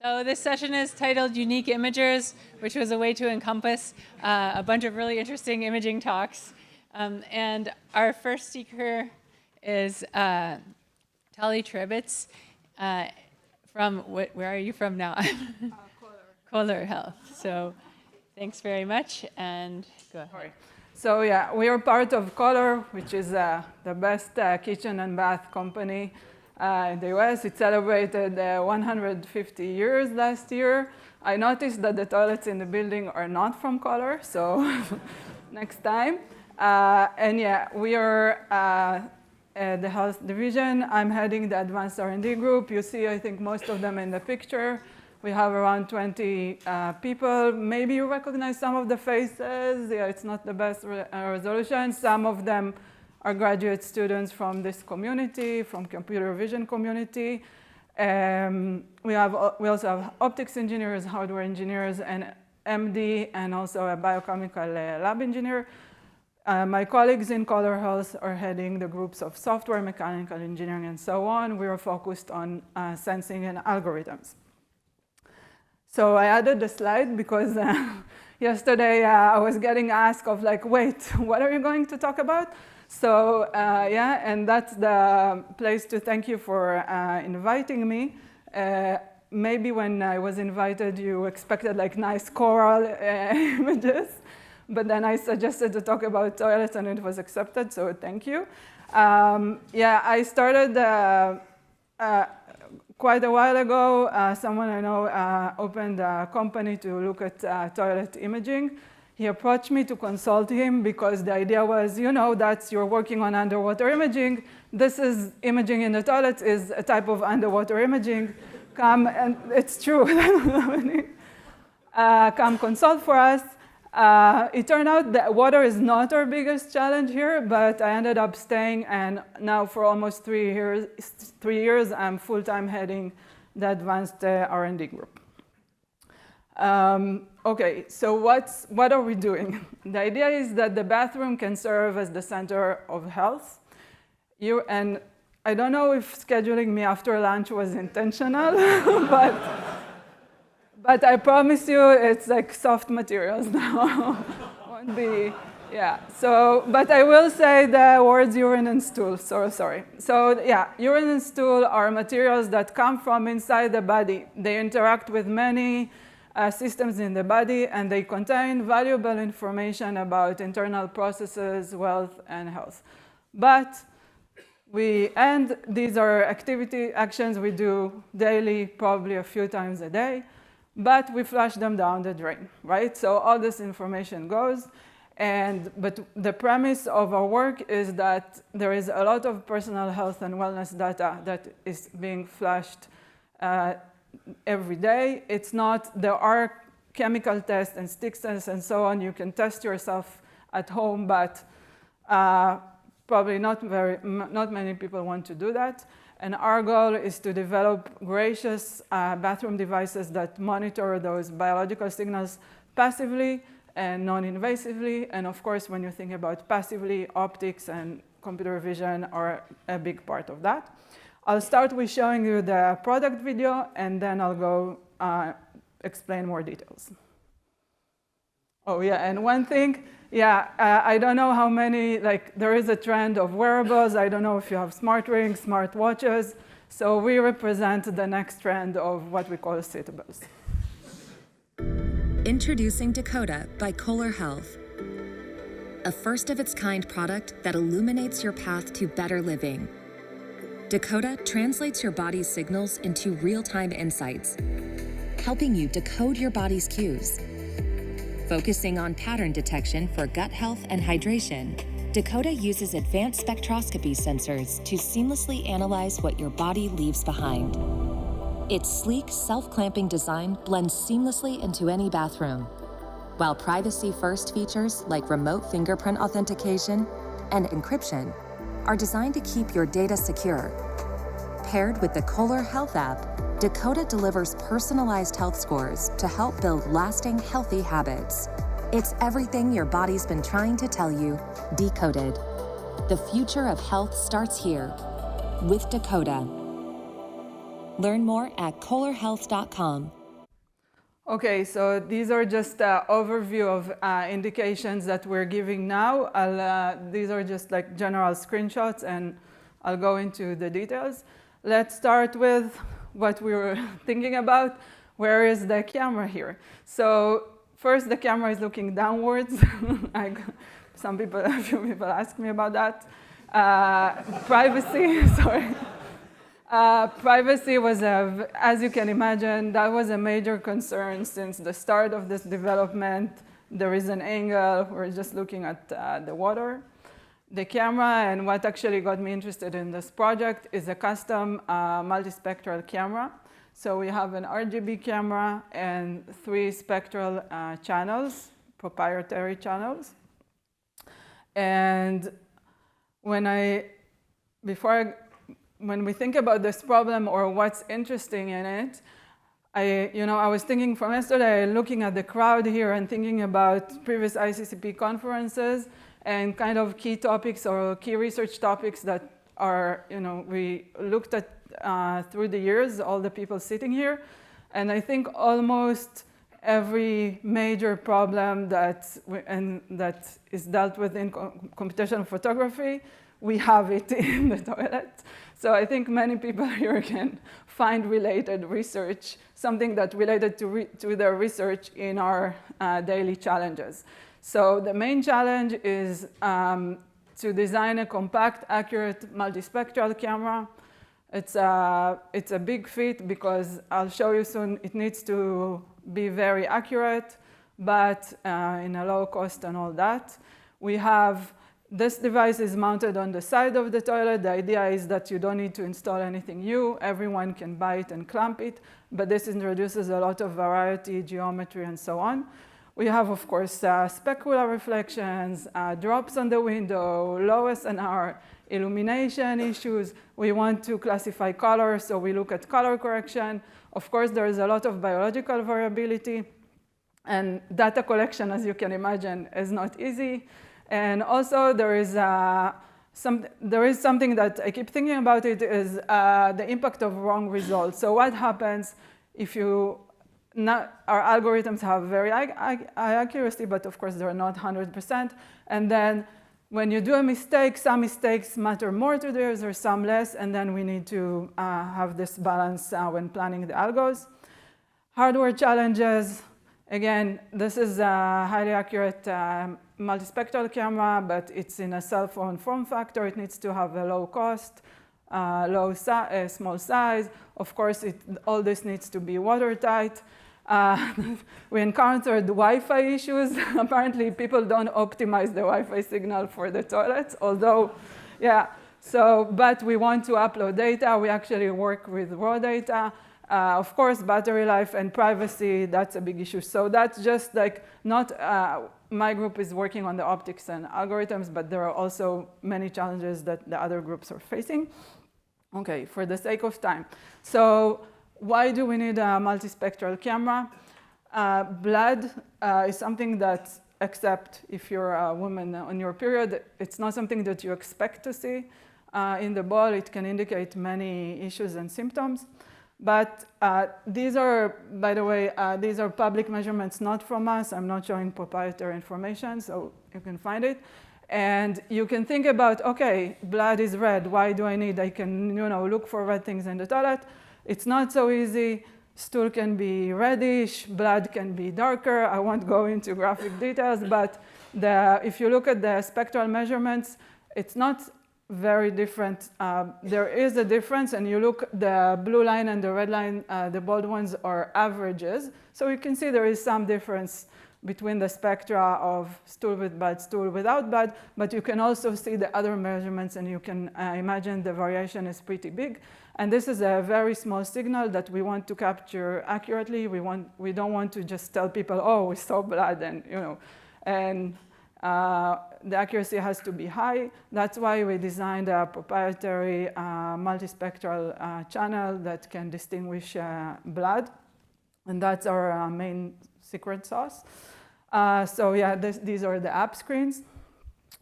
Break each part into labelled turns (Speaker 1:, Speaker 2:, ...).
Speaker 1: So this session is titled Unique Imagers, which was a way to encompass a bunch of really interesting imaging talks. And our first speaker is Tali Trebitz from, where are you from now? Kohler Health. So thanks very much, and go ahead.
Speaker 2: So yeah, we are part of Kohler, which is the best kitchen and bath company in the US. It celebrated 150 years last year. I noticed that the toilets in the building are not from Kohler, so next time. And yeah, we are the health division. I'm heading the advanced R&D group. You see, I think, most of them in the picture. We have around 20 people. Maybe you recognize some of the faces. Yeah, it's not the best resolution. Some of them are graduate students from this community, from computer vision community. We also have optics engineers, hardware engineers, and MD, and also a biochemical lab engineer. My colleagues in Kohler Health are heading the groups of software, mechanical engineering, and so on. We are focused on sensing and algorithms. So I added the slide because yesterday I was getting asked of like, wait, what are you going to talk about? So yeah, and that's the place to thank you for inviting me. Maybe when I was invited, you expected like nice choral images, but then I suggested to talk about toilets and it was accepted, so thank you. Yeah, I started quite a while ago. Someone I know opened a company to look at toilet imaging. He approached me to consult him because the idea was, you know, that you're working on underwater imaging. This is imaging in the toilet is a type of underwater imaging. Come, and it's true. Come consult for us. It turned out that water is not our biggest challenge here, but I ended up staying, and now for almost 3 years, I'm full-time heading the advanced R&D group. Okay, so what are we doing? The idea is that the bathroom can serve as the center of health. And I don't know if scheduling me after lunch was intentional, but I promise you it's like soft materials now. Won't be, yeah. So, but I will say the words urine and stool, so sorry. So yeah, urine and stool are materials that come from inside the body. They interact with many systems in the body, and they contain valuable information about internal processes, wealth, and health. But these are actions we do daily, probably a few times a day, but we flush them down the drain, right? So all this information goes, but the premise of our work is that there is a lot of personal health and wellness data that is being flushed every day. It's not, there are chemical tests and stick tests and so on. You can test yourself at home, but probably not many people want to do that. And our goal is to develop gracious bathroom devices that monitor those biological signals passively and non-invasively. And of course, when you think about passively, optics and computer vision are a big part of that. I'll start with showing you the product video, and then I'll go explain more details. Oh yeah, and one thing, yeah, I don't know how many, like there is a trend of wearables. I don't know if you have smart rings, smart watches. So we represent the next trend of what we call sitables.
Speaker 3: Introducing Dakota by Kohler Health, a first-of-its-kind product that illuminates your path to better living. Dakota translates your body's signals into real-time insights, helping you decode your body's cues. Focusing on pattern detection for gut health and hydration, Dakota uses advanced spectroscopy sensors to seamlessly analyze what your body leaves behind. Its sleek, self-clamping design blends seamlessly into any bathroom, while privacy-first features like remote fingerprint authentication and encryption are designed to keep your data secure. Paired with the Kohler Health app, Dakota delivers personalized health scores to help build lasting, healthy habits. It's everything your body's been trying to tell you, decoded. The future of health starts here with Dakota. Learn more at kohlerhealth.com.
Speaker 2: Okay, so these are just an overview of indications that we're giving now. These are just like general screenshots, and I'll go into the details. Let's start with what we were thinking about. Where is the camera here? So first, the camera is looking downwards. A few people ask me about that. Privacy, sorry. Privacy was, as you can imagine, that was a major concern since the start of this development. There is an angle, we're just looking at the water. The camera, and what actually got me interested in this project, is a custom multispectral camera. So we have an RGB camera and 3 spectral channels, proprietary channels. And when we think about this problem or what's interesting in it, I was thinking from yesterday, looking at the crowd here and thinking about previous ICCP conferences and kind of key topics or key research topics that are, we looked at through the years, all the people sitting here. And I think almost every major problem that is dealt with in computational photography, we have it in the toilet. So I think many people here can find related research, something that related to their research in our daily challenges. So the main challenge is to design a compact, accurate multispectral camera. It's a big feat because I'll show you soon, it needs to be very accurate, but in a low cost and all that. This device is mounted on the side of the toilet. The idea is that you don't need to install anything new. Everyone can buy it and clamp it, but this introduces a lot of variety, geometry, and so on. We have, of course, specular reflections, drops on the window, low SNR, illumination issues. We want to classify color, so we look at color correction. Of course, there is a lot of biological variability, and data collection, as you can imagine, is not easy. And also, there is something that I keep thinking about. It is the impact of wrong results. So what happens if our algorithms have very high accuracy, but of course they're not 100%. And then when you do a mistake, some mistakes matter more to the user, some less, and then we need to have this balance when planning the algos. Hardware challenges. Again, this is a highly accurate multispectral camera, but it's in a cell phone form factor. It needs to have a low cost, small size. Of course, all this needs to be watertight. We encountered Wi-Fi issues. Apparently, people don't optimize the Wi-Fi signal for the toilets, although, yeah. But we want to upload data. We actually work with raw data. Of course, battery life and privacy, that's a big issue. So that's just like my group is working on the optics and algorithms, but there are also many challenges that the other groups are facing. Okay, for the sake of time. So why do we need a multispectral camera? Blood is something that, except if you're a woman on your period, it's not something that you expect to see in the ball. It can indicate many issues and symptoms. But these are, by the way, these are public measurements, not from us. I'm not showing proprietary information, so you can find it. And you can think about, okay, blood is red. Why do I need? I can, look for red things in the toilet. It's not so easy. Stool can be reddish. Blood can be darker. I won't go into graphic details, but if you look at the spectral measurements, it's not very different. There is a difference, and you look, the blue line and the red line, the bold ones are averages. So you can see there is some difference between the spectra of stool with blood, stool without blood, but you can also see the other measurements, and you can imagine the variation is pretty big. And this is a very small signal that we want to capture accurately. We don't want to just tell people, oh, we saw blood, and the accuracy has to be high. That's why we designed a proprietary multispectral channel that can distinguish blood. And that's our main secret sauce. So yeah, these are the app screens.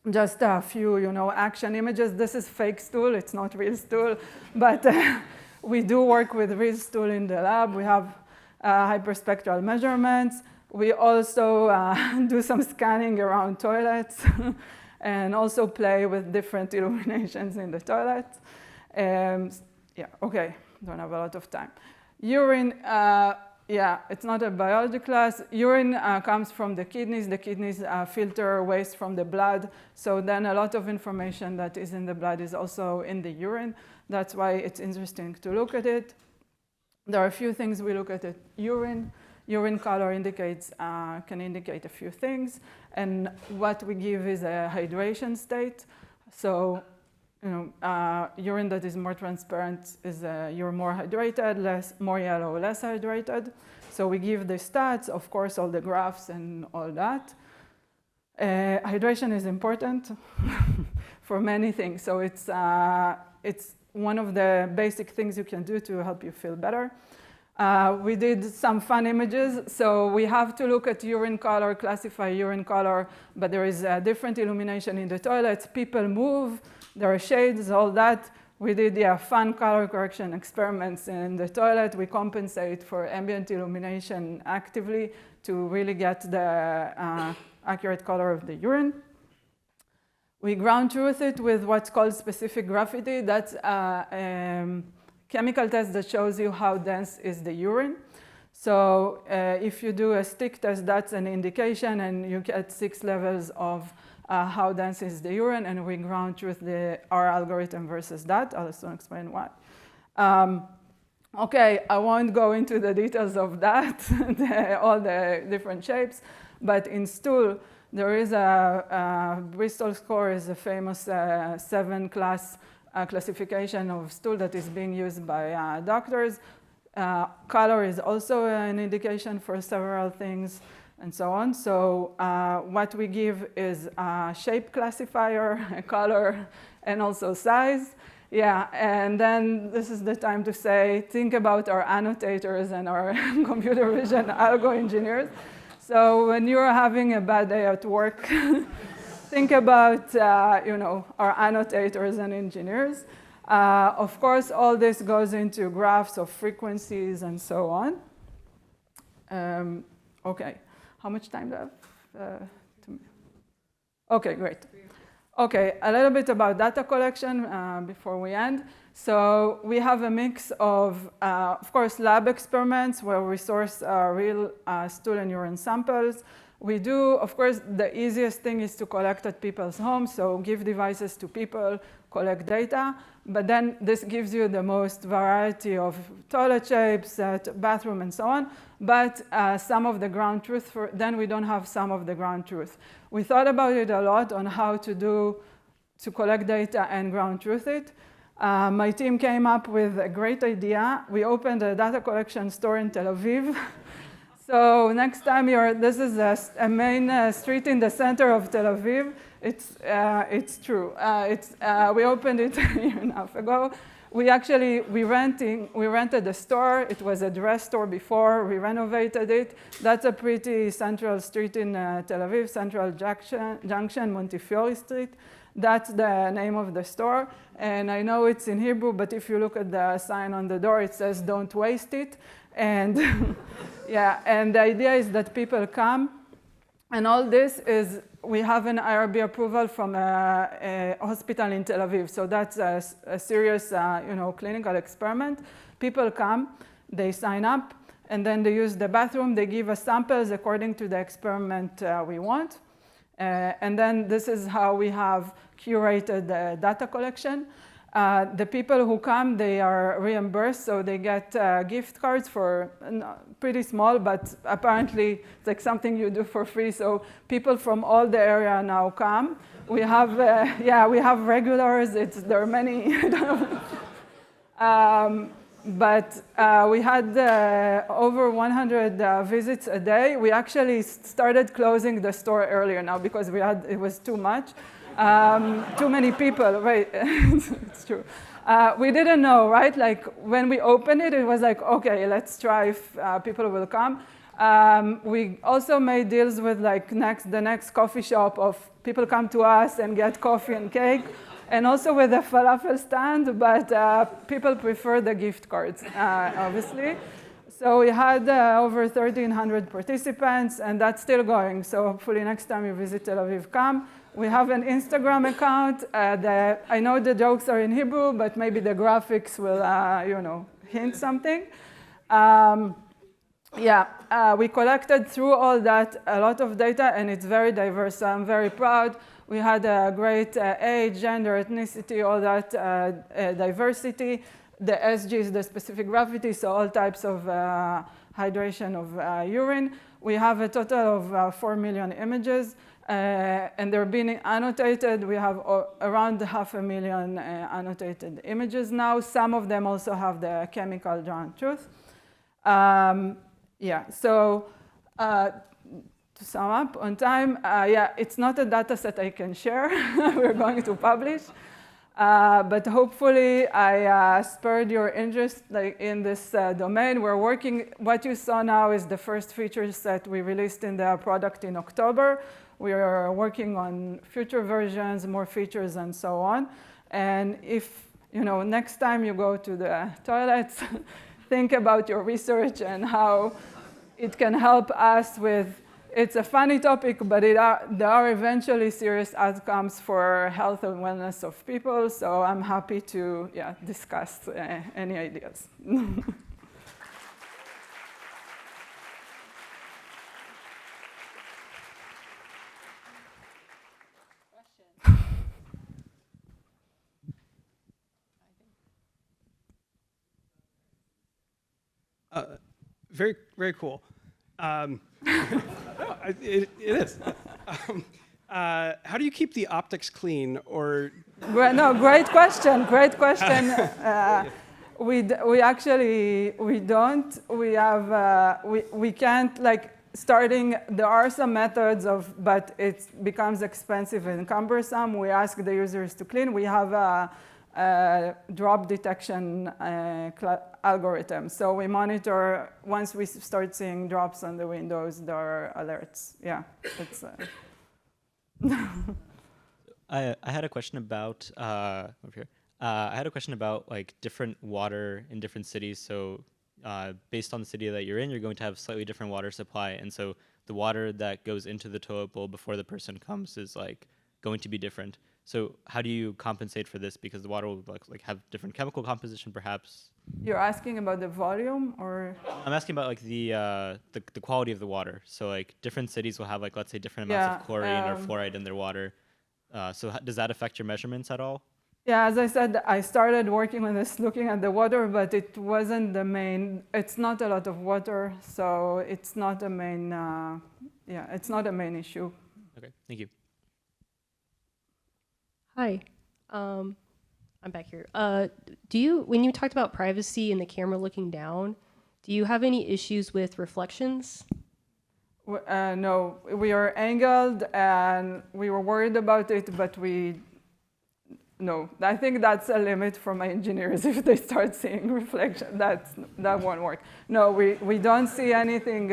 Speaker 2: Just a few, action images. This is fake stool. It's not real stool. But We do work with RIS tool in the lab. We have hyperspectral measurements. We also do some scanning around toilets and also play with different illuminations in the toilet. Yeah, okay, don't have a lot of time. Urine, yeah, it's not a biology class. Urine comes from the kidneys. The kidneys filter waste from the blood. So then a lot of information that is in the blood is also in the urine. That's why it's interesting to look at it. There are a few things we look at it. Urine. Urine color can indicate a few things. And what we give is a hydration state. So, urine that is more transparent is you're more hydrated, more yellow, less hydrated. So we give the stats, of course, all the graphs and all that. Hydration is important for many things. So it's one of the basic things you can do to help you feel better. We did some fun images. So we have to look at urine color, classify urine color, but there is a different illumination in the toilets. People move. There are shades, all that. We did fun color correction experiments in the toilet. We compensate for ambient illumination actively to really get the accurate color of the urine. We ground truth it with what's called specific graphity. That's a chemical test that shows you how dense is the urine. So if you do a stick test, that's an indication, and you get 6 levels of how dense is the urine, and we ground truth our algorithm versus that. I'll soon explain why. Okay, I won't go into the details of that, all the different shapes, but in stool, there is a Bristol score is a famous 7-class classification of stool that is being used by doctors. Color is also an indication for several things, and so on. So what we give is a shape classifier, a color, and also size. Yeah, and then this is the time to say, think about our annotators and our computer vision algo engineers. So when you're having a bad day at work, think about our annotators and engineers. Of course, all this goes into graphs of frequencies and so on. Okay. How much time do I have? Okay, great. Okay, a little bit about data collection before we end. So we have a mix of course, lab experiments where we source real stool and urine samples. We do, of course, the easiest thing is to collect at people's homes, so give devices to people, collect data. But then this gives you the most variety of toilet shapes, bathroom, and so on. But some of the ground truth, then we don't have some of the ground truth. We thought about it a lot on how to collect data and ground truth it. My team came up with a great idea. We opened a data collection store in Tel Aviv. So next time this is a main street in the center of Tel Aviv. It's true. We opened it a year and a half ago. We rented the store. It was a dress store before. We renovated it. That's a pretty central street in Tel Aviv, Central Junction, Montefiore Street. That's the name of the store. And I know it's in Hebrew, but if you look at the sign on the door, it says, "Don't waste it." And yeah, and the idea is that people come, and all this is, we have an IRB approval from a hospital in Tel Aviv. So that's a serious, clinical experiment. People come, they sign up, and then they use the bathroom. They give us samples according to the experiment we want. And then this is how we have curated the data collection. The people who come, they are reimbursed, so they get gift cards for pretty small, but apparently it's like something you do for free. So people from all the area now come. We have, we have regulars. There are many. But we had over 100 visits a day. We actually started closing the store earlier now because it was too much. Too many people, right? It's true. We didn't know, right? Like when we opened it, it was like, okay, let's try if people will come. We also made deals with like the next coffee shop of people come to us and get coffee and cake. and also with a falafel stand, but people prefer the gift cards, obviously. So we had over 1,300 participants, and that's still going. So hopefully next time you visit Tel Aviv, come. We have an Instagram account. I know the jokes are in Hebrew, but maybe the graphics will, hint something. We collected through all that a lot of data, and it's very diverse. So I'm very proud. We had a great age, gender, ethnicity, all that diversity. The SG is the specific gravity, so all types of hydration of urine. We have a total of 4 million images, and they're being annotated. We have around 500,000 annotated images now. Some of them also have the chemical ground truth. So to sum up on time, it's not a data set I can share. We're going to publish. But hopefully I spurred your interest in this domain. We're working, what you saw now is the first features that we released in the product in October. We are working on future versions, more features, and so on. And if, next time you go to the toilets, think about your research and how it can help us with. It's a funny topic, but there are eventually serious outcomes for health and wellness of people. So I'm happy to discuss any ideas.
Speaker 4: Very, very cool. It is. How do you keep the optics clean, or?
Speaker 2: No, great question. Great question. We actually don't. We can't starting. There are some methods but it becomes expensive and cumbersome. We ask the users to clean. We have a drop detection algorithm. So we monitor, once we start seeing drops on the windows, there are alerts. Yeah, it's...
Speaker 5: I had a question about, over here. I had a question about different water in different cities. So based on the city that you're in, you're going to have slightly different water supply. And so the water that goes into the toilet bowl before the person comes is going to be different. So how do you compensate for this? Because the water will have different chemical composition, perhaps.
Speaker 2: You're asking about the volume, or?
Speaker 5: I'm asking about the quality of the water. So different cities will have let's say different amounts of chlorine or fluoride in their water. So does that affect your measurements at all?
Speaker 2: Yeah, as I said, I started working on this, looking at the water, but it wasn't the main. It's not a lot of water, so it's not a main. It's not a main issue.
Speaker 5: Okay, thank you.
Speaker 6: Hi, I'm back here. When you talked about privacy and the camera looking down, do you have any issues with reflections?
Speaker 2: No, we are angled and we were worried about it, but no. I think that's a limit for my engineers. If they start seeing reflection, that won't work. No, we don't see anything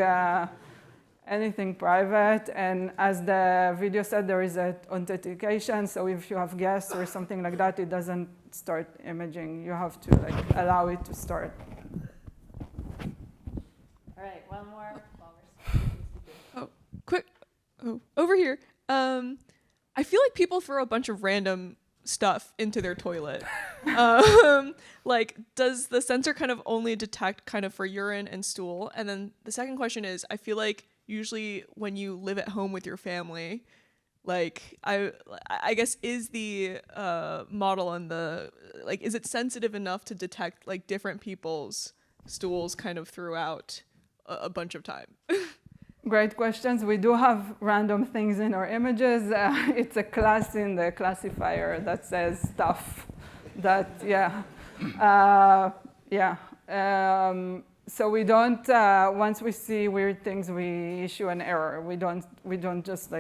Speaker 2: private, and as the video said, there is authentication, so if you have guests or something like that, it doesn't start imaging. You have to allow it to start.
Speaker 1: All right, one more.
Speaker 7: Over here. I feel like people throw a bunch of random stuff into their toilet. Does the sensor kind of only detect kind of for urine and stool? And then the second question is, I feel like usually when you live at home with your family, I guess is the model and is it sensitive enough to detect different people's stools kind of throughout a bunch of time?
Speaker 2: Great questions. We do have random things in our images. It's a class in the classifier that says stuff. So we don't. Once we see weird things, we issue an error. We don't just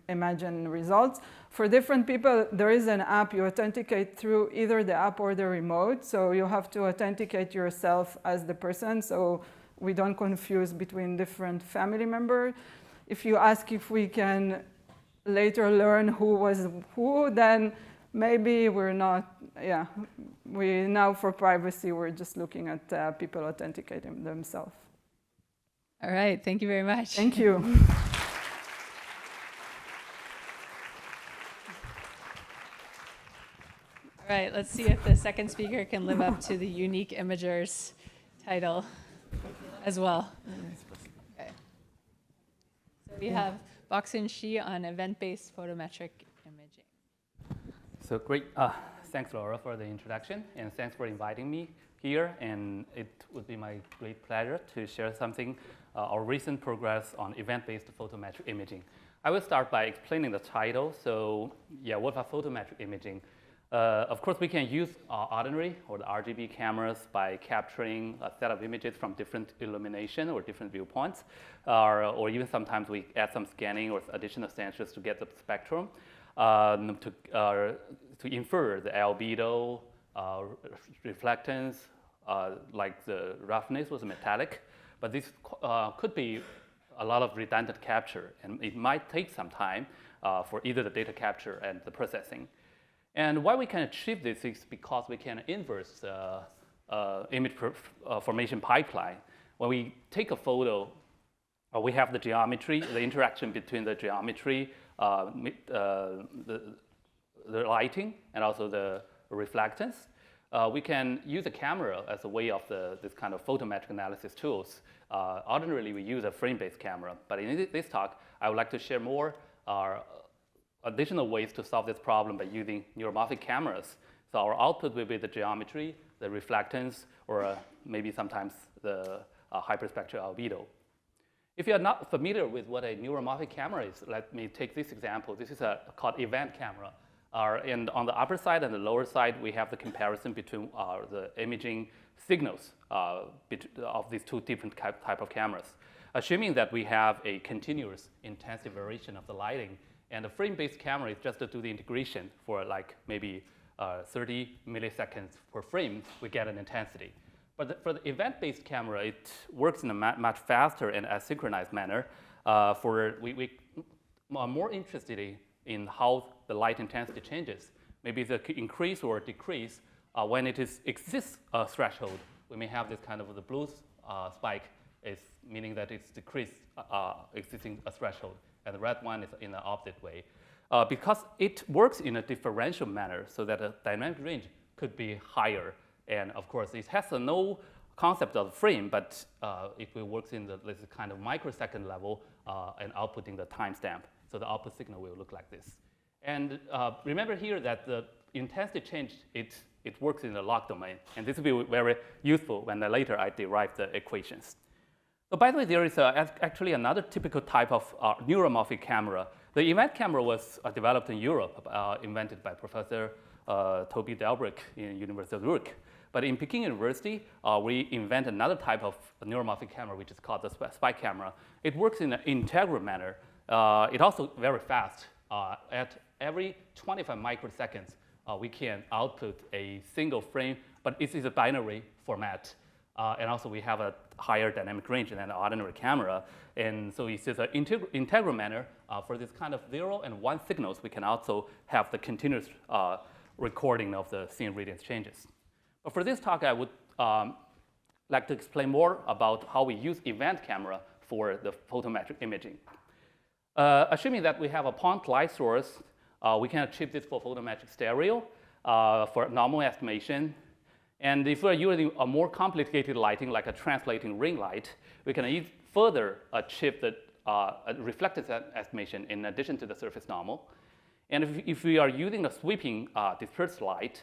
Speaker 2: imagine results. For different people, there is an app. You authenticate through either the app or the remote. So you have to authenticate yourself as the person. So we don't confuse between different family members. If you ask if we can later learn who was who, then maybe we're not, yeah, we now for privacy, we're just looking at people authenticating themselves.
Speaker 1: All right, thank you very much.
Speaker 2: Thank you.
Speaker 1: All right, let's see if the second speaker can live up to the Unique Imagers title as well. Okay. So we have Boxin Shi on event-based photometric imaging.
Speaker 8: So great. Thanks, Laura, for the introduction, and thanks for inviting me here. And it would be my great pleasure to share something, our recent progress on event-based photometric imaging. I will start by explaining the title. So yeah, what about photometric imaging? Of course, we can use ordinary or the RGB cameras by capturing a set of images from different illumination or different viewpoints, or even sometimes we add some scanning or additional sensors to get the spectrum to infer the albedo, reflectance, like the roughness was metallic. But this could be a lot of redundant capture, and it might take some time for either the data capture and the processing. And why we can achieve this is because we can inverse image formation pipeline. When we take a photo, we have the geometry, the interaction between the geometry, the lighting, and also the reflectance. We can use a camera as a way of this kind of photometric analysis tools. Ordinarily, we use a frame-based camera, but in this talk, I would like to share more additional ways to solve this problem by using neuromorphic cameras. So our output will be the geometry, the reflectance, or maybe sometimes the hyperspectral albedo. If you are not familiar with what a neuromorphic camera is, let me take this example. This is called event camera. And on the upper side and the lower side, we have the comparison between the imaging signals of these two different type of cameras. Assuming that we have a continuous intensive variation of the lighting, and the frame-based camera is just to do the integration for like maybe 30 milliseconds per frame, we get an intensity. But for the event-based camera, it works in a much faster and asynchronous manner. We are more interested in how the light intensity changes. Maybe the increase or decrease when it exceeds a threshold. We may have this kind of the blue spike is meaning that it's decreased exceeding a threshold. And the red one is in the opposite way. Because it works in a differential manner so that the dynamic range could be higher. And of course, it has no concept of frame, but it will work in this kind of microsecond level and outputting the timestamp. So the output signal will look like this. And remember here that the intensity change, it works in the log domain. And this will be very useful when later I derive the equations. So by the way, there is actually another typical type of neuromorphic camera. The event camera was developed in Europe, invented by Professor Toby Delbrück in University of Zurich. But in Peking University, we invent another type of neuromorphic camera, which is called the spike camera. It works in an integral manner. It also very fast. At every 25 microseconds, we can output a single frame, but it is a binary format. And also we have a higher dynamic range than an ordinary camera. And so it's just an integral manner. For this kind of 0 and 1 signals, we can also have the continuous recording of the scene radiance changes. But for this talk, I would like to explain more about how we use event camera for the photometric imaging. Assuming that we have a point light source, we can achieve this for photometric stereo for normal estimation. And if we're using a more complicated lighting, like a translating ring light, we can further achieve the reflected estimation in addition to the surface normal. And if we are using a sweeping dispersed light,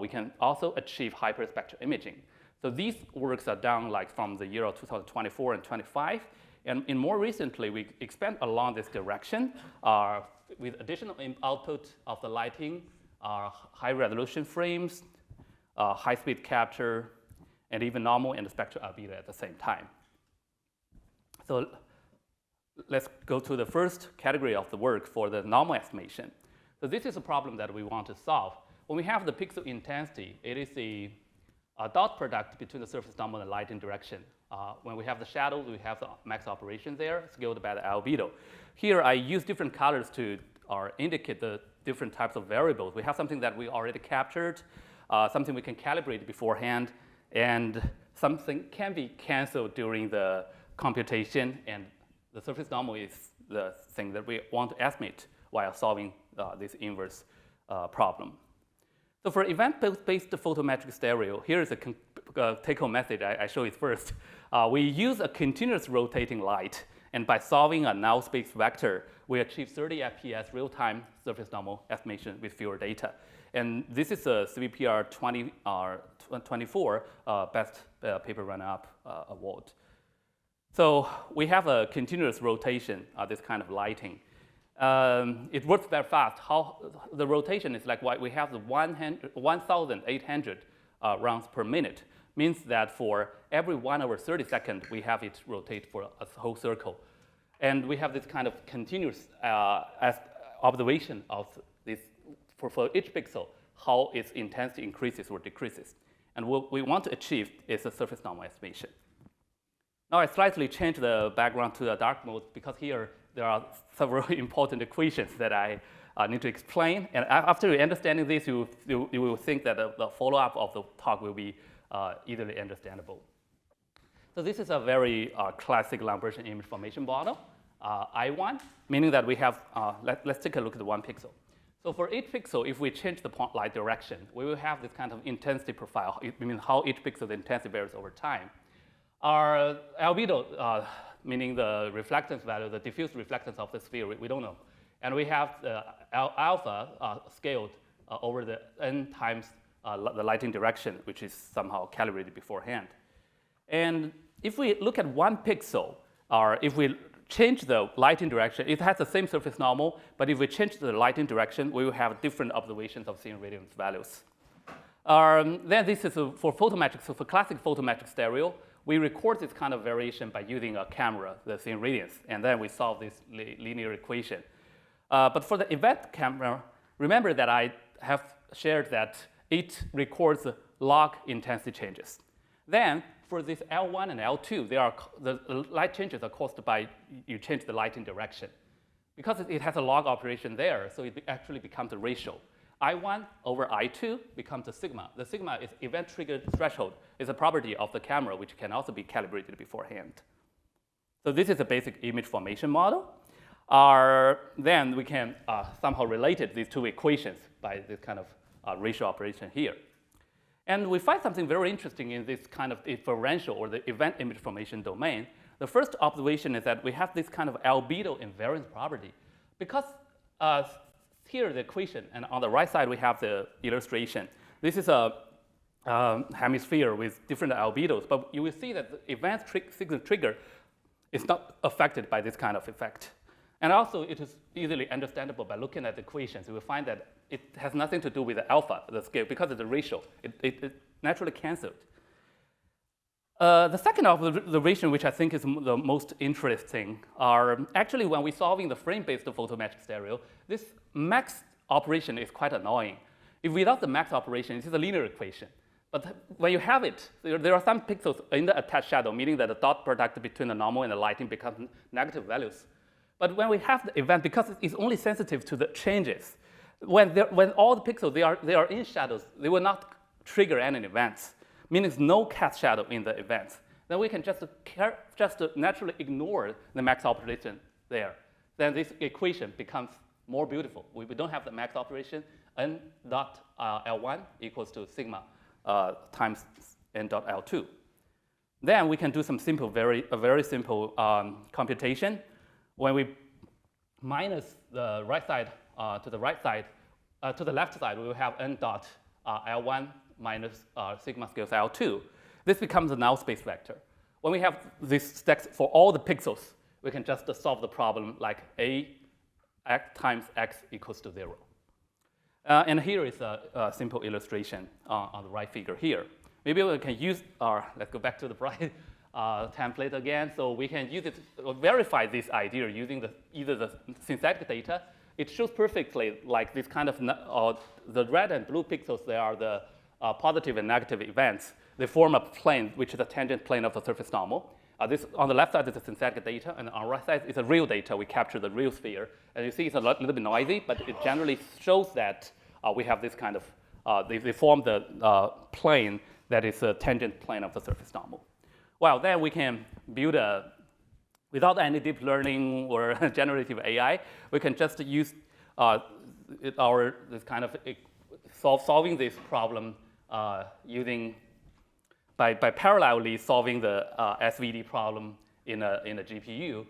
Speaker 8: we can also achieve hyperspectral imaging. So these works are done like from the year of 2024 and 25. And more recently, we expand along this direction with additional output of the lighting, high resolution frames, high-speed capture, and even normal and spectral albedo at the same time. So let's go to the first category of the work for the normal estimation. So this is a problem that we want to solve. When we have the pixel intensity, it is a dot product between the surface normal and lighting direction. When we have the shadows, we have the max operation there, scaled by the albedo. Here, I use different colors to indicate the different types of variables. We have something that we already captured, something we can calibrate beforehand, and something can be canceled during the computation, and the surface normal is the thing that we want to estimate while solving this inverse problem. So for event-based photometric stereo, here is a take-home message I show it first. We use a continuous rotating light, and by solving a null space vector, we achieve 30 FPS real-time surface normal estimation with fewer data. And this is a CVPR 24 best paper run-up award. So we have a continuous rotation, this kind of lighting. It works very fast. How the rotation is like we have the 1,800 rounds per minute. Means that for every 1 hour 30 seconds, we have it rotate for a whole circle. And we have this kind of continuous observation of this for each pixel, how its intensity increases or decreases. And what we want to achieve is a surface normal estimation. Now I slightly changed the background to a dark mode because here there are several important equations that I need to explain. And after understanding this, you will think that the follow-up of the talk will be easily understandable. So this is a very classic Lambert image formation model, I1, meaning that we have, let's take a look at the 1 pixel. So for each pixel, if we change the point light direction, we will have this kind of intensity profile. It means how each pixel, the intensity varies over time. Our albedo, meaning the reflectance value, the diffuse reflectance of the sphere, we don't know. And we have the alpha scaled over the n times the lighting direction, which is somehow calibrated beforehand. And if we look at 1 pixel, or if we change the lighting direction, it has the same surface normal, but if we change the lighting direction, we will have different observations of scene radiance values. Then this is for photometric, so for classic photometric stereo, we record this kind of variation by using a camera, the scene radiance, and then we solve this linear equation. But for the event camera, remember that I have shared that it records log intensity changes. Then for this L1 and L2, the light changes are caused by you change the lighting direction. Because it has a log operation there, so it actually becomes a ratio. I1 over I2 becomes a sigma. The sigma is event-triggered threshold. It's a property of the camera, which can also be calibrated beforehand. So this is a basic image formation model. Then we can somehow relate these two equations by this kind of ratio operation here. And we find something very interesting in this kind of differential or the event image formation domain. The first observation is that we have this kind of albedo invariance property. Because here the equation, and on the right side we have the illustration. This is a hemisphere with different albedos, but you will see that the event signal trigger is not affected by this kind of effect. And also it is easily understandable by looking at the equations. You will find that it has nothing to do with the alpha, the scale, because of the ratio. It naturally canceled. The second observation, which I think is the most interesting, are actually when we're solving the frame-based photometric stereo, this max operation is quite annoying. If without the max operation, it is a linear equation. But when you have it, there are some pixels in the attached shadow, meaning that the dot product between the normal and the lighting becomes negative values. But when we have the event, because it's only sensitive to the changes, when all the pixels, they are in shadows, they will not trigger any events, meaning no cast shadow in the events. Then we can just naturally ignore the max operation there. Then this equation becomes more beautiful. We don't have the max operation. N dot L1 equals to sigma times N dot L2. Then we can do some simple, a very simple computation. When we minus the right side to the left side, we will have N dot L1 minus sigma scales L2. This becomes a null space vector. When we have this stacks for all the pixels, we can just solve the problem like A x times x equals to 0. And here is a simple illustration on the right figure here. Maybe we can use let's go back to the bright template again. So we can use it to verify this idea using either the synthetic data. It shows perfectly like this kind of, the red and blue pixels, they are the positive and negative events. They form a plane, which is a tangent plane of the surface normal. This on the left side is the synthetic data, and on the right side is the real data. We capture the real sphere. And you see it's a little bit noisy, but it generally shows that we have this kind of, they form the plane that is a tangent plane of the surface normal. Well, then we can build without any deep learning or generative AI, we can just use this kind of solving this problem using by parallelly solving the SVD problem in a GPU.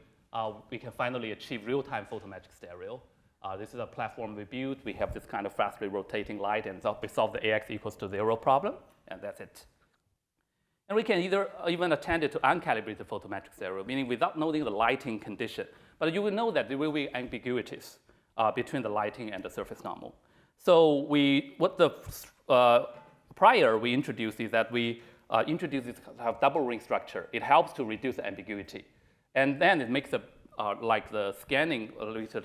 Speaker 8: We can finally achieve real-time photometric stereo. This is a platform we built. We have this kind of fastly rotating light, and we solve the AX equals to 0 problem, and that's it. And we can even attend it to uncalibrated photometric stereo, meaning without knowing the lighting condition. But you will know that there will be ambiguities between the lighting and the surface normal. So prior we introduced is that we introduce this kind of double ring structure. It helps to reduce the ambiguity. And then it makes like the scanning,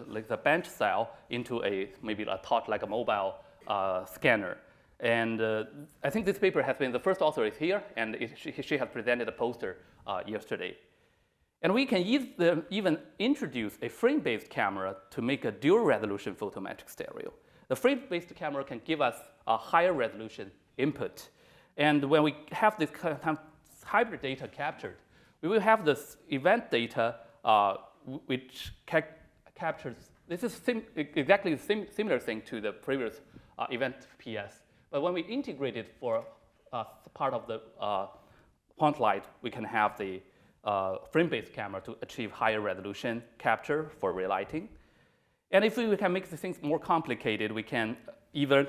Speaker 8: like the bench cell into maybe a touch, like a mobile scanner. And I think this paper has been, the first author is here, and she has presented a poster yesterday. And we can even introduce a frame-based camera to make a dual resolution photometric stereo. The frame-based camera can give us a higher resolution input. And when we have this kind of hybrid data captured, we will have this event data which captures, this is exactly the similar thing to the previous event PS. But when we integrate it for part of the point light, we can have the frame-based camera to achieve higher resolution capture for relighting. And if we can make the things more complicated, we can even,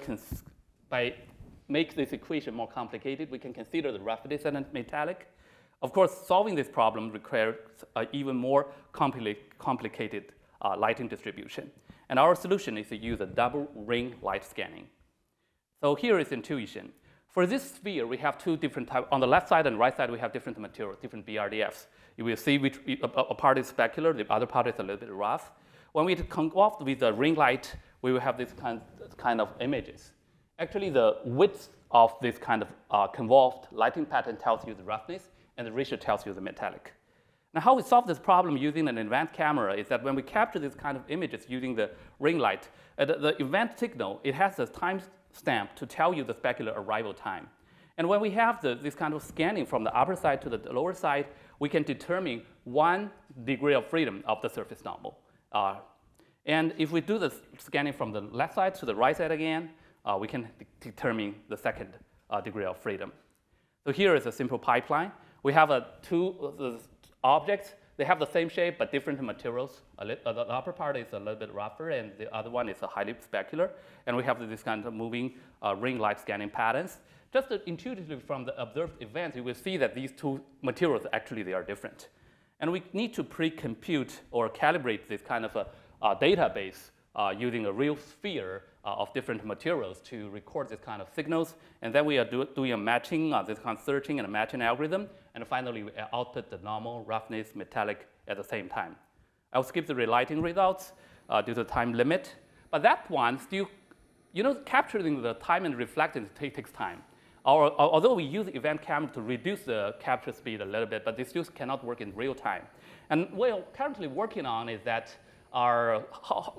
Speaker 8: by make this equation more complicated, we can consider the roughness and metallic. Of course, solving this problem requires even more complicated lighting distribution. And our solution is to use a double ring light scanning. So here is intuition. For this sphere, we have two different types. On the left side and right side, we have different materials, different BRDFs. You will see which a part is specular, the other part is a little bit rough. When we come off with the ring light, we will have this kind of images. Actually, the width of this kind of convolved lighting pattern tells you the roughness, and the ratio tells you the metallic. Now, how we solve this problem using an event camera is that when we capture this kind of images using the ring light, the event signal, it has a time stamp to tell you the specular arrival time. And when we have this kind of scanning from the upper side to the lower side, we can determine 1 degree of freedom of the surface normal. And if we do the scanning from the left side to the right side again, we can determine the second degree of freedom. So here is a simple pipeline. We have two objects. They have the same shape, but different materials. The upper part is a little bit rougher, and the other one is highly specular. And we have this kind of moving ring light scanning patterns. Just intuitively from the observed events, you will see that these two materials, actually, they are different. And we need to pre-compute or calibrate this kind of a database using a real sphere of different materials to record this kind of signals. And then we are doing a matching, this kind of searching and a matching algorithm. And finally, we output the normal, roughness, metallic at the same time. I'll skip the relighting results due to time limit. But that one still, capturing the time and reflectance takes time. Although we use event camera to reduce the capture speed a little bit, but this still cannot work in real time. And what we're currently working on is that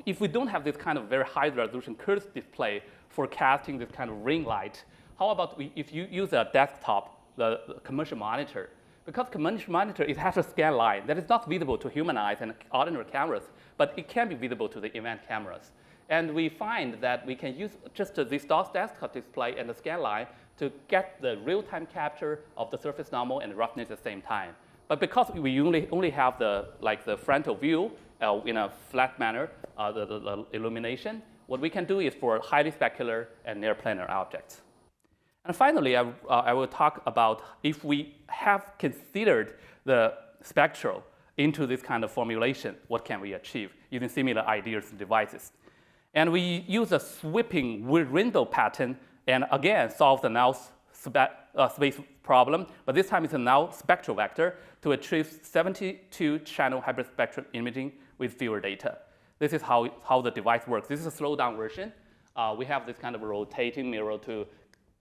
Speaker 8: if we don't have this kind of very high resolution curves display for casting this kind of ring light, how about if you use a desktop, the commercial monitor? Because commercial monitor, it has a scan line that is not visible to human eyes and ordinary cameras, but it can be visible to the event cameras. And we find that we can use just this desktop display and the scan line to get the real-time capture of the surface normal and roughness at the same time. But because we only have the frontal view in a flat manner, the illumination, what we can do is for highly specular and near-planar objects. And finally, I will talk about if we have considered the spectral into this kind of formulation, what can we achieve using similar ideas and devices. And we use a sweeping window pattern and again solve the null space problem, but this time it's a null spectral vector to achieve 72-channel hyperspectral imaging with fewer data. This is how the device works. This is a slowed-down version. We have this kind of rotating mirror to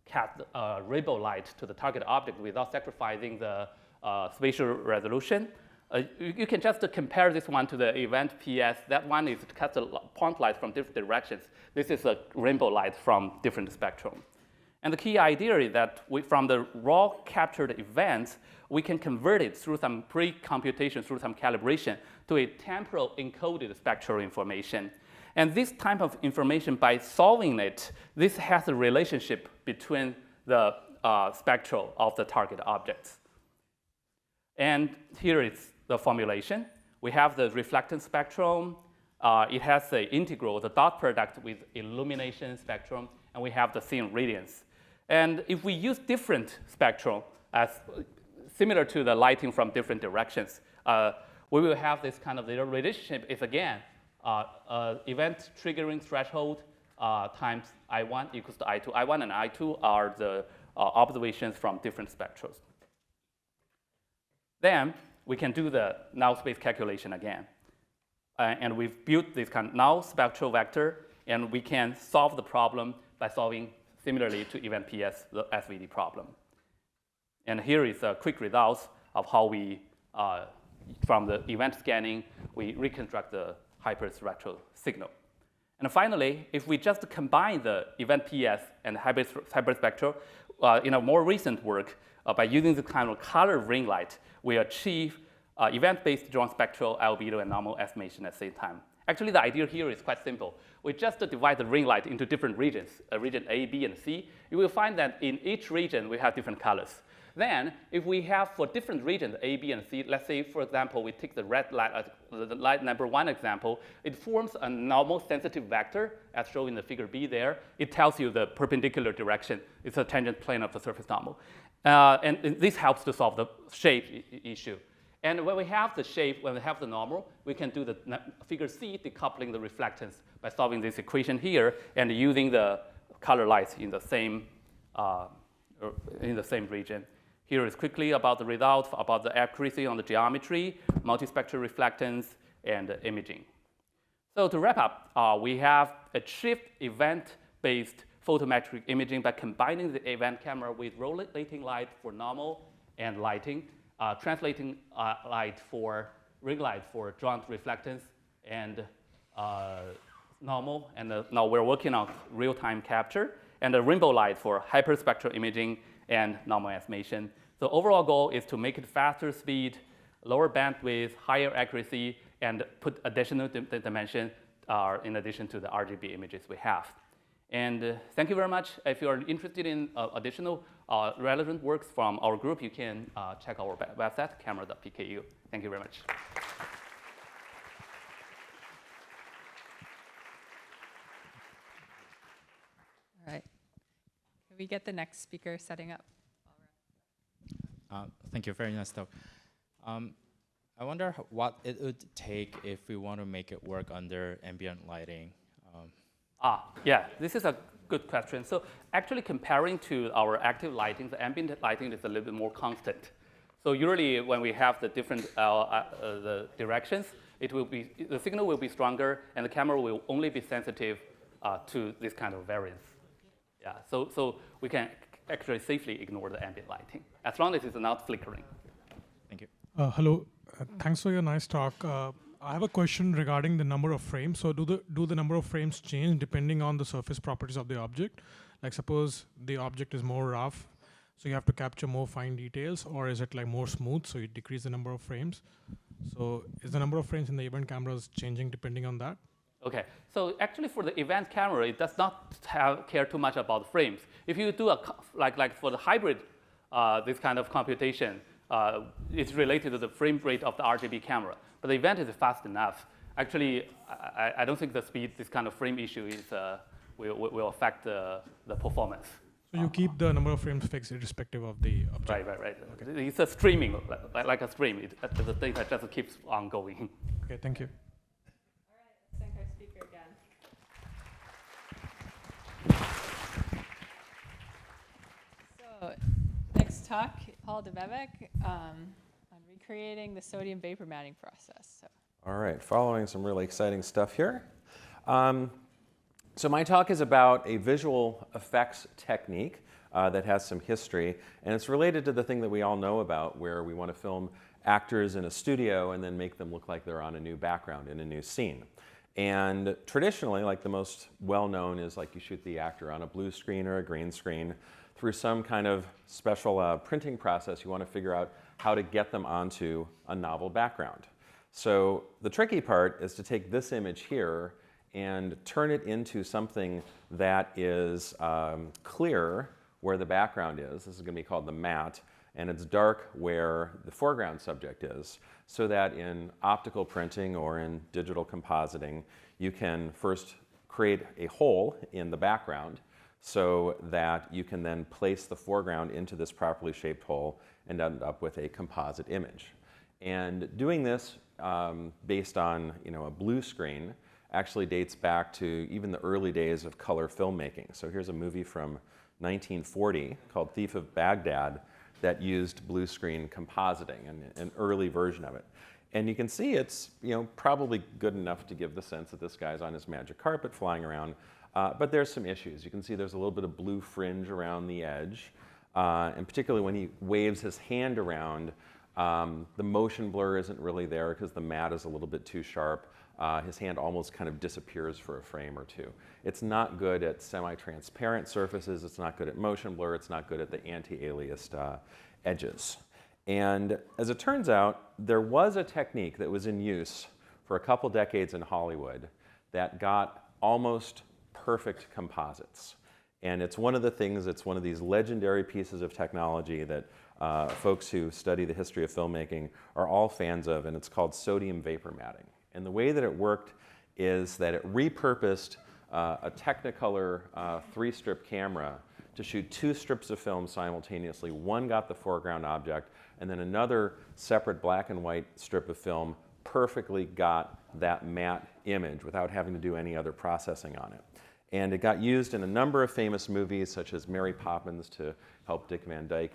Speaker 8: cast rainbow light to the target object without sacrificing the spatial resolution. You can just compare this one to the event PS. That one is cast a point light from different directions. This is a rainbow light from different spectrum. And the key idea is that from the raw captured events, we can convert it through some pre-computation, through some calibration, to a temporal encoded spectral information. And this type of information, by solving it, this has a relationship between the spectral of the target objects. And here is the formulation. We have the reflectance spectrum. It has the integral, the dot product with illumination spectrum, and we have the thin radiance. And if we use different spectrum as similar to the lighting from different directions, we will have this kind of the relationship is again event triggering threshold times I1 equals to I2. I1 and I2 are the observations from different spectrals. Then we can do the null space calculation again. And we've built this kind of null spectral vector, and we can solve the problem by solving similarly to event PS, the SVD problem. And here is a quick results of how we, from the event scanning, we reconstruct the hyperspectral signal. And finally, if we just combine the event PS and hyperspectral, in a more recent work, by using the kind of color ring light, we achieve event-based Jones spectral albedo and normal estimation at the same time. Actually, the idea here is quite simple. We just divide the ring light into different regions, region A, B, and C. You will find that in each region, we have different colors. Then, if we have for different regions, A, B, and C, let's say, for example, we take the red light, the light number 1 example, it forms a normal sensitive vector, as shown in the figure B there. It tells you the perpendicular direction. It's a tangent plane of the surface normal. And this helps to solve the shape issue. And when we have the shape, when we have the normal, we can do the figure C, decoupling the reflectance by solving this equation here and using the color lights in the same region. Here is quickly about the results, about the accuracy on the geometry, multispectral reflectance, and imaging. So to wrap up, we have achieved event-based photometric imaging by combining the event camera with rotating light for normal and lighting, translating light for ring light for joint reflectance and normal. And now we're working on real-time capture, and the rainbow light for hyperspectral imaging and normal estimation. The overall goal is to make it faster speed, lower bandwidth, higher accuracy, and put additional dimension in addition to the RGB images we have. And thank you very much. If you are interested in additional relevant works from our group, you can check our website, camera.pku. Thank you very much.
Speaker 1: All right. Can we get the next speaker setting up?
Speaker 9: Thank you. Very nice talk. I wonder what it would take if we want to make it work under ambient lighting.
Speaker 8: Yeah, this is a good question. So actually comparing to our active lighting, the ambient lighting is a little bit more constant. So usually when we have the different the directions, the signal will be stronger and the camera will only be sensitive to this kind of variance. Yeah, so we can actually safely ignore the ambient lighting as long as it's not flickering.
Speaker 9: Thank you.
Speaker 10: Hello, thanks for your nice talk. I have a question regarding the number of frames. So do the number of frames change depending on the surface properties of the object? Like suppose the object is more rough, so you have to capture more fine details, or is it like more smooth, so you decrease the number of frames? So is the number of frames in the event cameras changing depending on that?
Speaker 8: Okay, so actually for the event camera, it does not care too much about the frames. If you do like for the hybrid, this kind of computation, it's related to the frame rate of the RGB camera. But the event is fast enough. Actually, I don't think the speed, this kind of frame issue is, will affect the performance.
Speaker 10: So you keep the number of frames fixed irrespective of the object?
Speaker 8: Right. Okay. It's a streaming, like a stream. The data just keeps on going.
Speaker 10: Okay, thank you.
Speaker 1: All right, let's thank our speaker again. So next talk, Paul DeBebek, on recreating the sodium vapor matting process. So.
Speaker 11: All right, following some really exciting stuff here. So my talk is about a visual effects technique that has some history, and it's related to the thing that we all know about, where we want to film actors in a studio and then make them look like they're on a new background in a new scene. And traditionally, like the most well-known is like you shoot the actor on a blue screen or a green screen. Through some kind of special printing process, you want to figure out how to get them onto a novel background. So the tricky part is to take this image here and turn it into something that is clear where the background is. This is going to be called the matte, and it's dark where the foreground subject is, so that in optical printing or in digital compositing, you can first create a hole in the background so that you can then place the foreground into this properly shaped hole and end up with a composite image. And doing this based on a blue screen actually dates back to even the early days of color filmmaking. So here's a movie from 1940 called Thief of Baghdad that used blue screen compositing, an early version of it. And you can see it's probably good enough to give the sense that this guy's on his magic carpet flying around, but there's some issues. You can see there's a little bit of blue fringe around the edge, and particularly when he waves his hand around, the motion blur isn't really there because the matte is a little bit too sharp. His hand almost kind of disappears for a frame or two. It's not good at semi-transparent surfaces. It's not good at motion blur. It's not good at the anti-aliased edges. And as it turns out, there was a technique that was in use for a couple decades in Hollywood that got almost perfect composites. And it's one of the things, it's one of these legendary pieces of technology that folks who study the history of filmmaking are all fans of, and it's called sodium vapor matting. And the way that it worked is that it repurposed a Technicolor 3-strip camera to shoot 2 strips of film simultaneously. One got the foreground object, and then another separate black and white strip of film perfectly got that matte image without having to do any other processing on it. And it got used in a number of famous movies, such as Mary Poppins to help Dick Van Dyke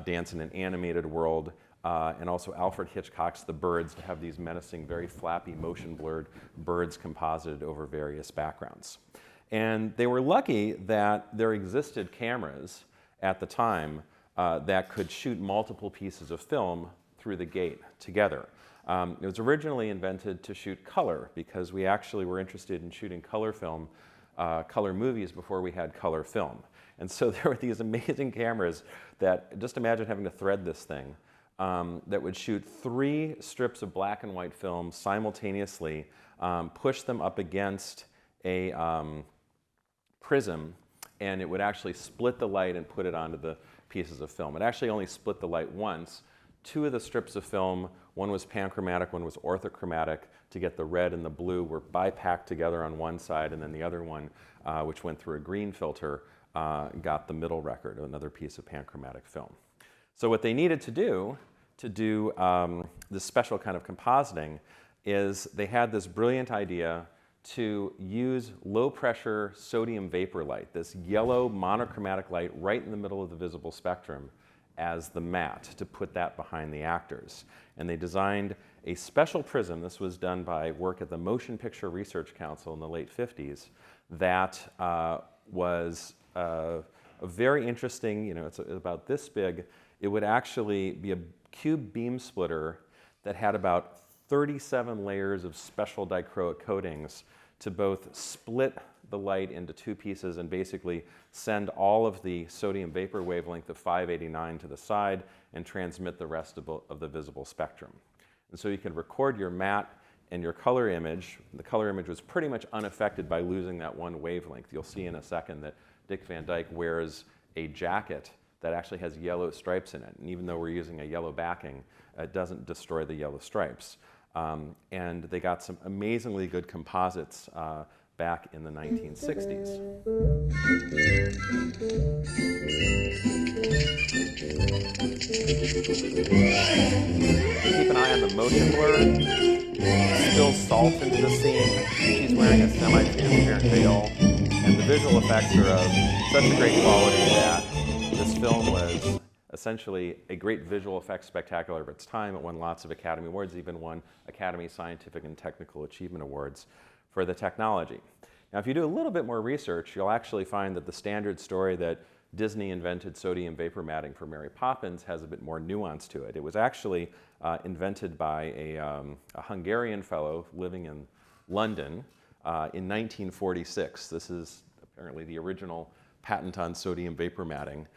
Speaker 11: dance in an animated world, and also Alfred Hitchcock's The Birds to have these menacing, very flappy, motion-blurred birds composited over various backgrounds. And they were lucky that there existed cameras at the time that could shoot multiple pieces of film through the gate together. It was originally invented to shoot color because we actually were interested in shooting color film, color movies before we had color film. And so there were these amazing cameras that, just imagine having to thread this thing, that would shoot 3 strips of black and white film simultaneously, push them up against a prism, and it would actually split the light and put it onto the pieces of film. It actually only split the light once. 2 of the strips of film, one was panchromatic, one was orthochromatic, to get the red and the blue were bipacked together on one side, and then the other one, which went through a green filter, got the middle record, another piece of panchromatic film. So what they needed to do this special kind of compositing is they had this brilliant idea to use low-pressure sodium vapor light, this yellow monochromatic light right in the middle of the visible spectrum, as the matte, to put that behind the actors. And they designed a special prism. This was done by work at the Motion Picture Research Council in the late 50s that was a very interesting, it's about this big. It would actually be a cube beam splitter that had about 37 layers of special dichroic coatings to both split the light into 2 pieces and basically send all of the sodium vapor wavelength of 589 to the side and transmit the rest of the visible spectrum. And so you can record your matte and your color image. The color image was pretty much unaffected by losing that one wavelength. You'll see in a second that Dick Van Dyke wears a jacket that actually has yellow stripes in it. And even though we're using a yellow backing, it doesn't destroy the yellow stripes. And they got some amazingly good composites back in the 1960s. Keep an eye on the motion blur. Still salt into the scene. She's wearing a semi-transparent veil. And the visual effects are of such a great quality that this film was essentially a great visual effects spectacular of its time. It won lots of Academy Awards, even won Academy Scientific and Technical Achievement Awards for the technology. Now, if you do a little bit more research, you'll actually find that the standard story that Disney invented sodium vapor matting for Mary Poppins has a bit more nuance to it. It was actually invented by a Hungarian fellow living in London in 1946. This is apparently the original patent on sodium vapor matting,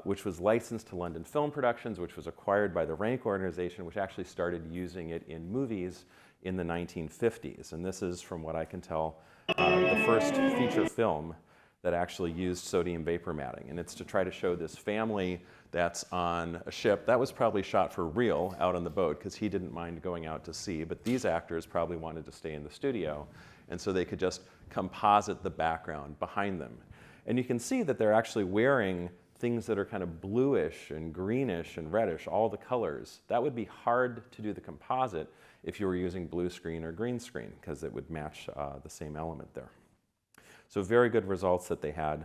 Speaker 11: which was licensed to London Film Productions, which was acquired by the Rank Organization, which actually started using it in movies in the 1950s. And this is, from what I can tell, the first feature film that actually used sodium vapor matting. And it's to try to show this family that's on a ship. That was probably shot for real out on the boat because he didn't mind going out to sea, but these actors probably wanted to stay in the studio, and so they could just composite the background behind them. And you can see that they're actually wearing things that are kind of bluish and greenish and reddish, all the colors. That would be hard to do the composite if you were using blue screen or green screen, because it would match the same element there. So very good results that they had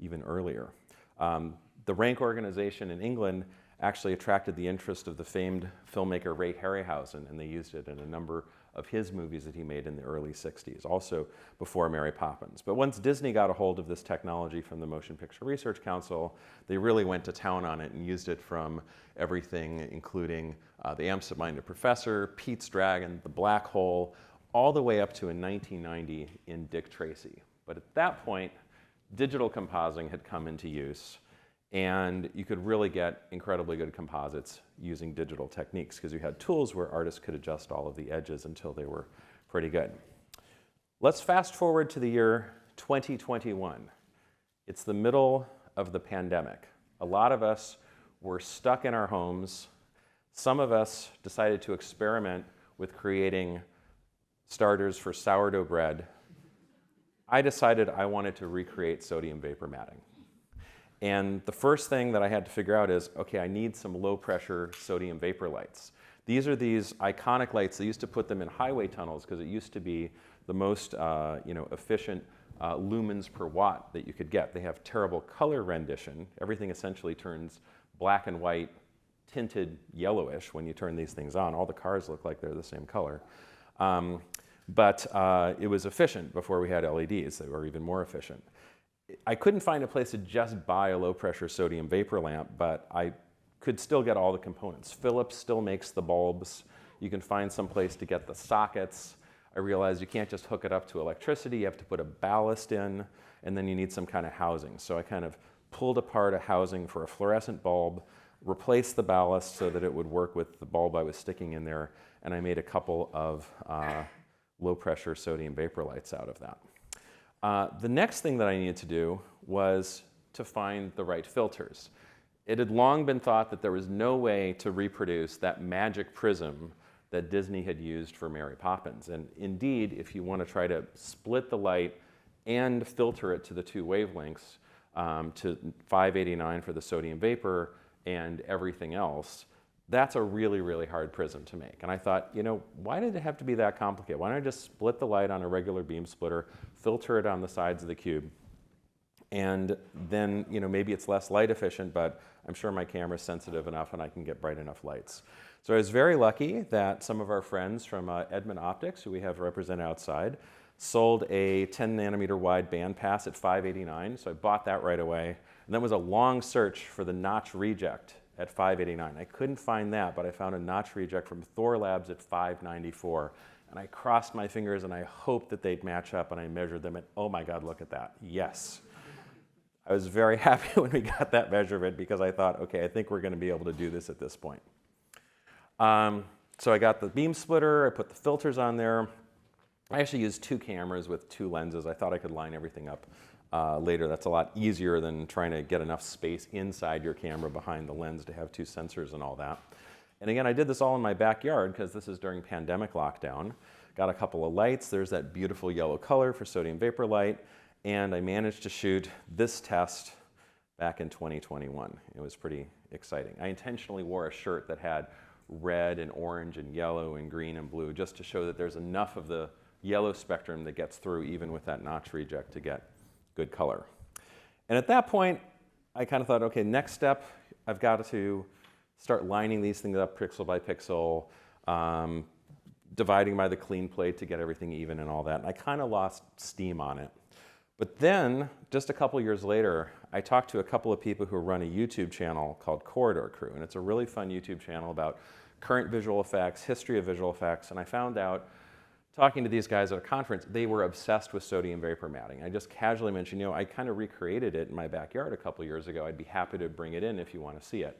Speaker 11: even earlier. The Rank Organization in England actually attracted the interest of the famed filmmaker Ray Harryhausen, and they used it in a number of his movies that he made in the early 60s, also before Mary Poppins. But once Disney got a hold of this technology from the Motion Picture Research Council, they really went to town on it and used it from everything, including The Absent-Minded Professor, Pete's Dragon, The Black Hole, all the way up to in 1990 in Dick Tracy. But at that point, digital compositing had come into use, and you could really get incredibly good composites using digital techniques because you had tools where artists could adjust all of the edges until they were pretty good. Let's fast forward to the year 2021. It's the middle of the pandemic. A lot of us were stuck in our homes. Some of us decided to experiment with creating starters for sourdough bread. I decided I wanted to recreate sodium vapor matting. And the first thing that I had to figure out is, okay, I need some low pressure sodium vapor lights. These are these iconic lights. They used to put them in highway tunnels because it used to be the most efficient lumens per watt that you could get. They have terrible color rendition. Everything essentially turns black and white, tinted yellowish when you turn these things on. All the cars look like they're the same color. But it was efficient before we had LEDs. They were even more efficient. I couldn't find a place to just buy a low-pressure sodium vapor lamp, but I could still get all the components. Philips still makes the bulbs. You can find some place to get the sockets. I realized you can't just hook it up to electricity. You have to put a ballast in, and then you need some kind of housing. So I kind of pulled apart a housing for a fluorescent bulb, replaced the ballast so that it would work with the bulb I was sticking in there, and I made a couple of low-pressure sodium vapor lights out of that. The next thing that I needed to do was to find the right filters. It had long been thought that there was no way to reproduce that magic prism that Disney had used for Mary Poppins. And indeed, if you want to try to split the light and filter it to the two wavelengths, to 589 for the sodium vapor and everything else, that's a really, really hard prism to make. And I thought, why did it have to be that complicated? Why don't I just split the light on a regular beam splitter, filter it on the sides of the cube, and then maybe it's less light efficient, but I'm sure my camera's sensitive enough and I can get bright enough lights. So I was very lucky that some of our friends from Edmund Optics, who we have represented outside, sold a 10 nanometer wide bandpass at 589, so I bought that right away. And then was a long search for the notch reject at 589. I couldn't find that, but I found a notch reject from Thor Labs at 594. And I crossed my fingers and I hoped that they'd match up, and I measured them and oh my God, look at that. Yes. I was very happy when we got that measurement because I thought, okay, I think we're going to be able to do this at this point. So I got the beam splitter, I put the filters on there. I actually used two cameras with two lenses. I thought I could line everything up later. That's a lot easier than trying to get enough space inside your camera behind the lens to have two sensors and all that. And again, I did this all in my backyard because this is during pandemic lockdown. Got a couple of lights. There's that beautiful yellow color for sodium vapor light. And I managed to shoot this test back in 2021. It was pretty exciting. I intentionally wore a shirt that had red and orange and yellow and green and blue just to show that there's enough of the yellow spectrum that gets through even with that notch reject to get good color. And at that point, I kind of thought, okay, next step, I've got to start lining these things up pixel by pixel, dividing by the clean plate to get everything even and all that. And I kind of lost steam on it. But then, just a couple years later, I talked to a couple of people who run a YouTube channel called Corridor Crew, and it's a really fun YouTube channel about current visual effects, history of visual effects, and I found out, talking to these guys at a conference, they were obsessed with sodium vapor matting. I just casually mentioned, I kind of recreated it in my backyard a couple years ago. I'd be happy to bring it in if you want to see it.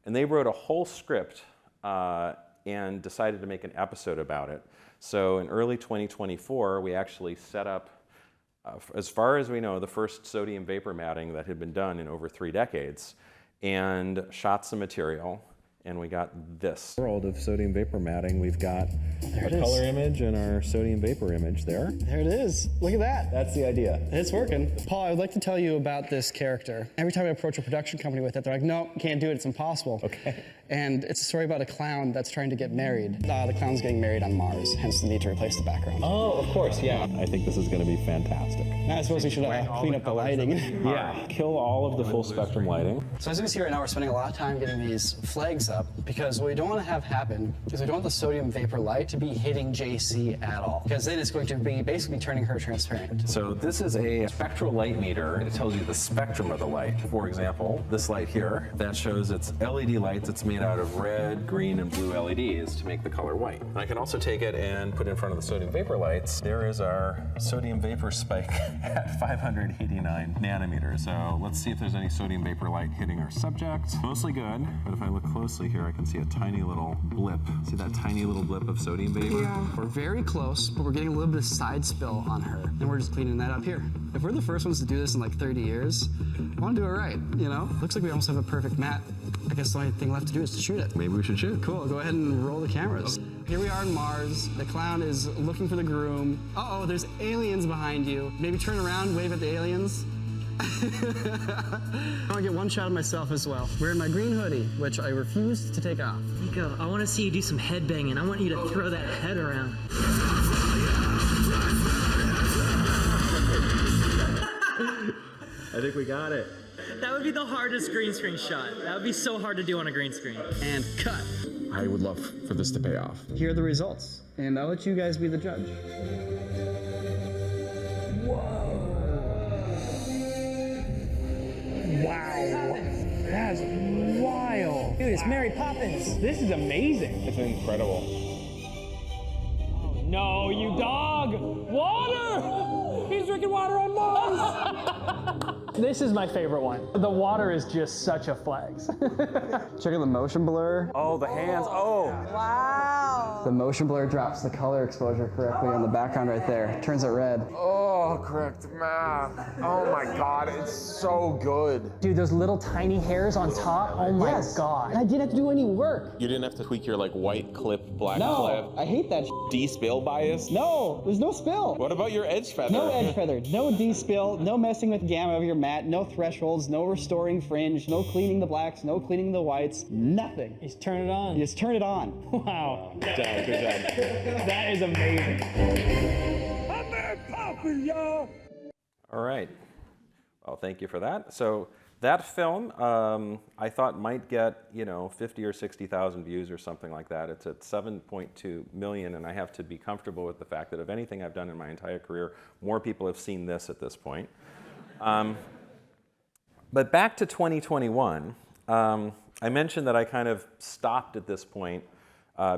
Speaker 11: And they wrote a whole script and decided to make an episode about it. So in early 2024, we actually set up, as far as we know, the first sodium vapor matting that had been done in over 3 decades, and shot some material. And we got this world of sodium vapor matting. We've got our color image and our sodium vapor image there.
Speaker 12: There it is. Look at that.
Speaker 11: That's the idea.
Speaker 12: It's working. Paul, I would like to tell you about this character. Every time I approach a production company with it, they're like, no, can't do it, it's impossible.
Speaker 11: Okay.
Speaker 12: And it's a story about a clown that's trying to get married. The clown's getting married on Mars, hence the need to replace the background.
Speaker 11: Oh, of course, yeah. I think this is going to be fantastic.
Speaker 12: Now I suppose we should clean up the lighting.
Speaker 11: Yeah, kill all of the full spectrum lighting.
Speaker 12: So as you can see right now, we're spending a lot of time getting these flags up because what we don't want to have happen is we don't want the sodium vapor light to be hitting JC at all, because then it's going to be basically turning her transparent.
Speaker 11: So this is a spectral light meter. It tells you the spectrum of the light. For example, this light here, that shows it's LED lights. It's made out of red, green, and blue LEDs to make the color white. I can also take it and put it in front of the sodium vapor lights. There is our sodium vapor spike at 589 nanometers. So let's see if there's any sodium vapor light hitting our subject. Mostly good, but if I look closely here, I can see a tiny little blip. See that tiny little blip of sodium vapor?
Speaker 12: Yeah. We're very close, but we're getting a little bit of side spill on her, and we're just cleaning that up here. If we're the first ones to do this in like 30 years, I want to do it right, Looks like we almost have a perfect mat. I guess the only thing left to do is to shoot it.
Speaker 11: Maybe we should shoot.
Speaker 12: Cool, go ahead and roll the cameras. Here we are on Mars. The clown is looking for the groom. Uh-oh, there's aliens behind you. Maybe turn around, wave at the aliens. I want to get one shot of myself as well. Wearing my green hoodie, which I refuse to take off.
Speaker 13: Nico, I want to see you do some headbanging. I want you to throw that head around.
Speaker 11: I think we got it.
Speaker 13: That would be the hardest green screen shot. That would be so hard to do on a green screen.
Speaker 12: And cut.
Speaker 14: I would love for this to pay off.
Speaker 12: Here are the results, and I'll let you guys be the judge.
Speaker 15: Wow. That's wild. Dude, it's Mary Poppins. This is amazing.
Speaker 14: It's incredible.
Speaker 15: Oh, no, you dog. Water! He's drinking water on Mars. This is my favorite one. The water is just such a flex.
Speaker 12: Check out the motion blur.
Speaker 11: Oh, the hands. Oh.
Speaker 12: Wow. The motion blur drops the color exposure correctly on the background right there. Turns it red.
Speaker 14: Oh, correct math. Oh my God, it's so good.
Speaker 15: Dude, those little tiny hairs on top. Oh my God. And I didn't have to do any work.
Speaker 14: You didn't have to tweak your white clip, black
Speaker 12: No, I hate that.
Speaker 14: D-spill bias?
Speaker 12: No, there's no spill.
Speaker 14: What about your edge feather?
Speaker 12: No edge feather, no D-spill, no messing with gamma of your mat, no thresholds, no restoring fringe, no cleaning the blacks, no cleaning the whites, nothing.
Speaker 15: You just turn it on.
Speaker 12: You just turn it on.
Speaker 15: Wow.
Speaker 14: Good job, good job.
Speaker 15: That is amazing.
Speaker 11: All right. Well, thank you for that. So that film, I thought might get 50 or 60,000 views or something like that. It's at 7.2 million, and I have to be comfortable with the fact that of anything I've done in my entire career, more people have seen this at this point. But back to 2021, I mentioned that I kind of stopped at this point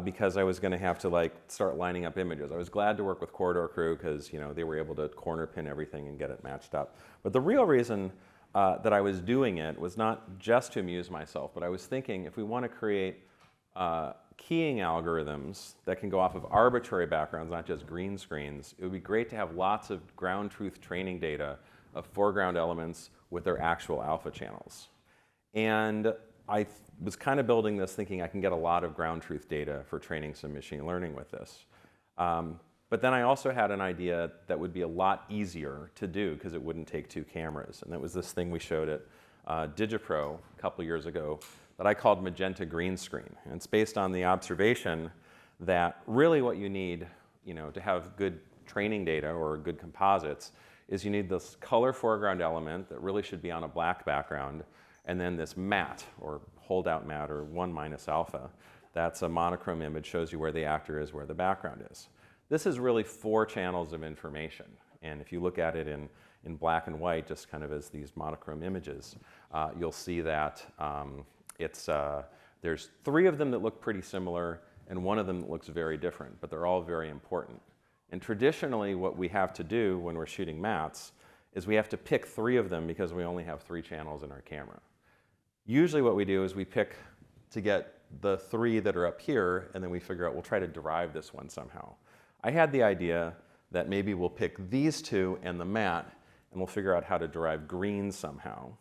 Speaker 11: because I was going to have to start lining up images. I was glad to work with Corridor Crew because they were able to corner pin everything and get it matched up. But the real reason that I was doing it was not just to amuse myself, but I was thinking if we want to create keying algorithms that can go off of arbitrary backgrounds, not just green screens, it would be great to have lots of ground truth training data of foreground elements with their actual alpha channels. And I was kind of building this thinking I can get a lot of ground truth data for training some machine learning with this. But then I also had an idea that would be a lot easier to do because it wouldn't take 2 cameras. And that was this thing we showed at DigiPro a couple years ago that I called magenta green screen. And it's based on the observation that really what you need to have good training data or good composites is you need this color foreground element that really should be on a black background, and then this matte, or holdout matte, or 1 minus alpha. That's a monochrome image, shows you where the actor is, where the background is. This is really 4 channels of information. And if you look at it in black and white, just kind of as these monochrome images, you'll see that there's 3 of them that look pretty similar and 1 of them that looks very different, but they're all very important. And traditionally, what we have to do when we're shooting mats is we have to pick 3 of them because we only have 3 channels in our camera. Usually what we do is we pick to get the 3 that are up here, and then we figure out we'll try to derive this one somehow. I had the idea that maybe we'll pick these 2 and the mat, and we'll figure out how to derive green somehow.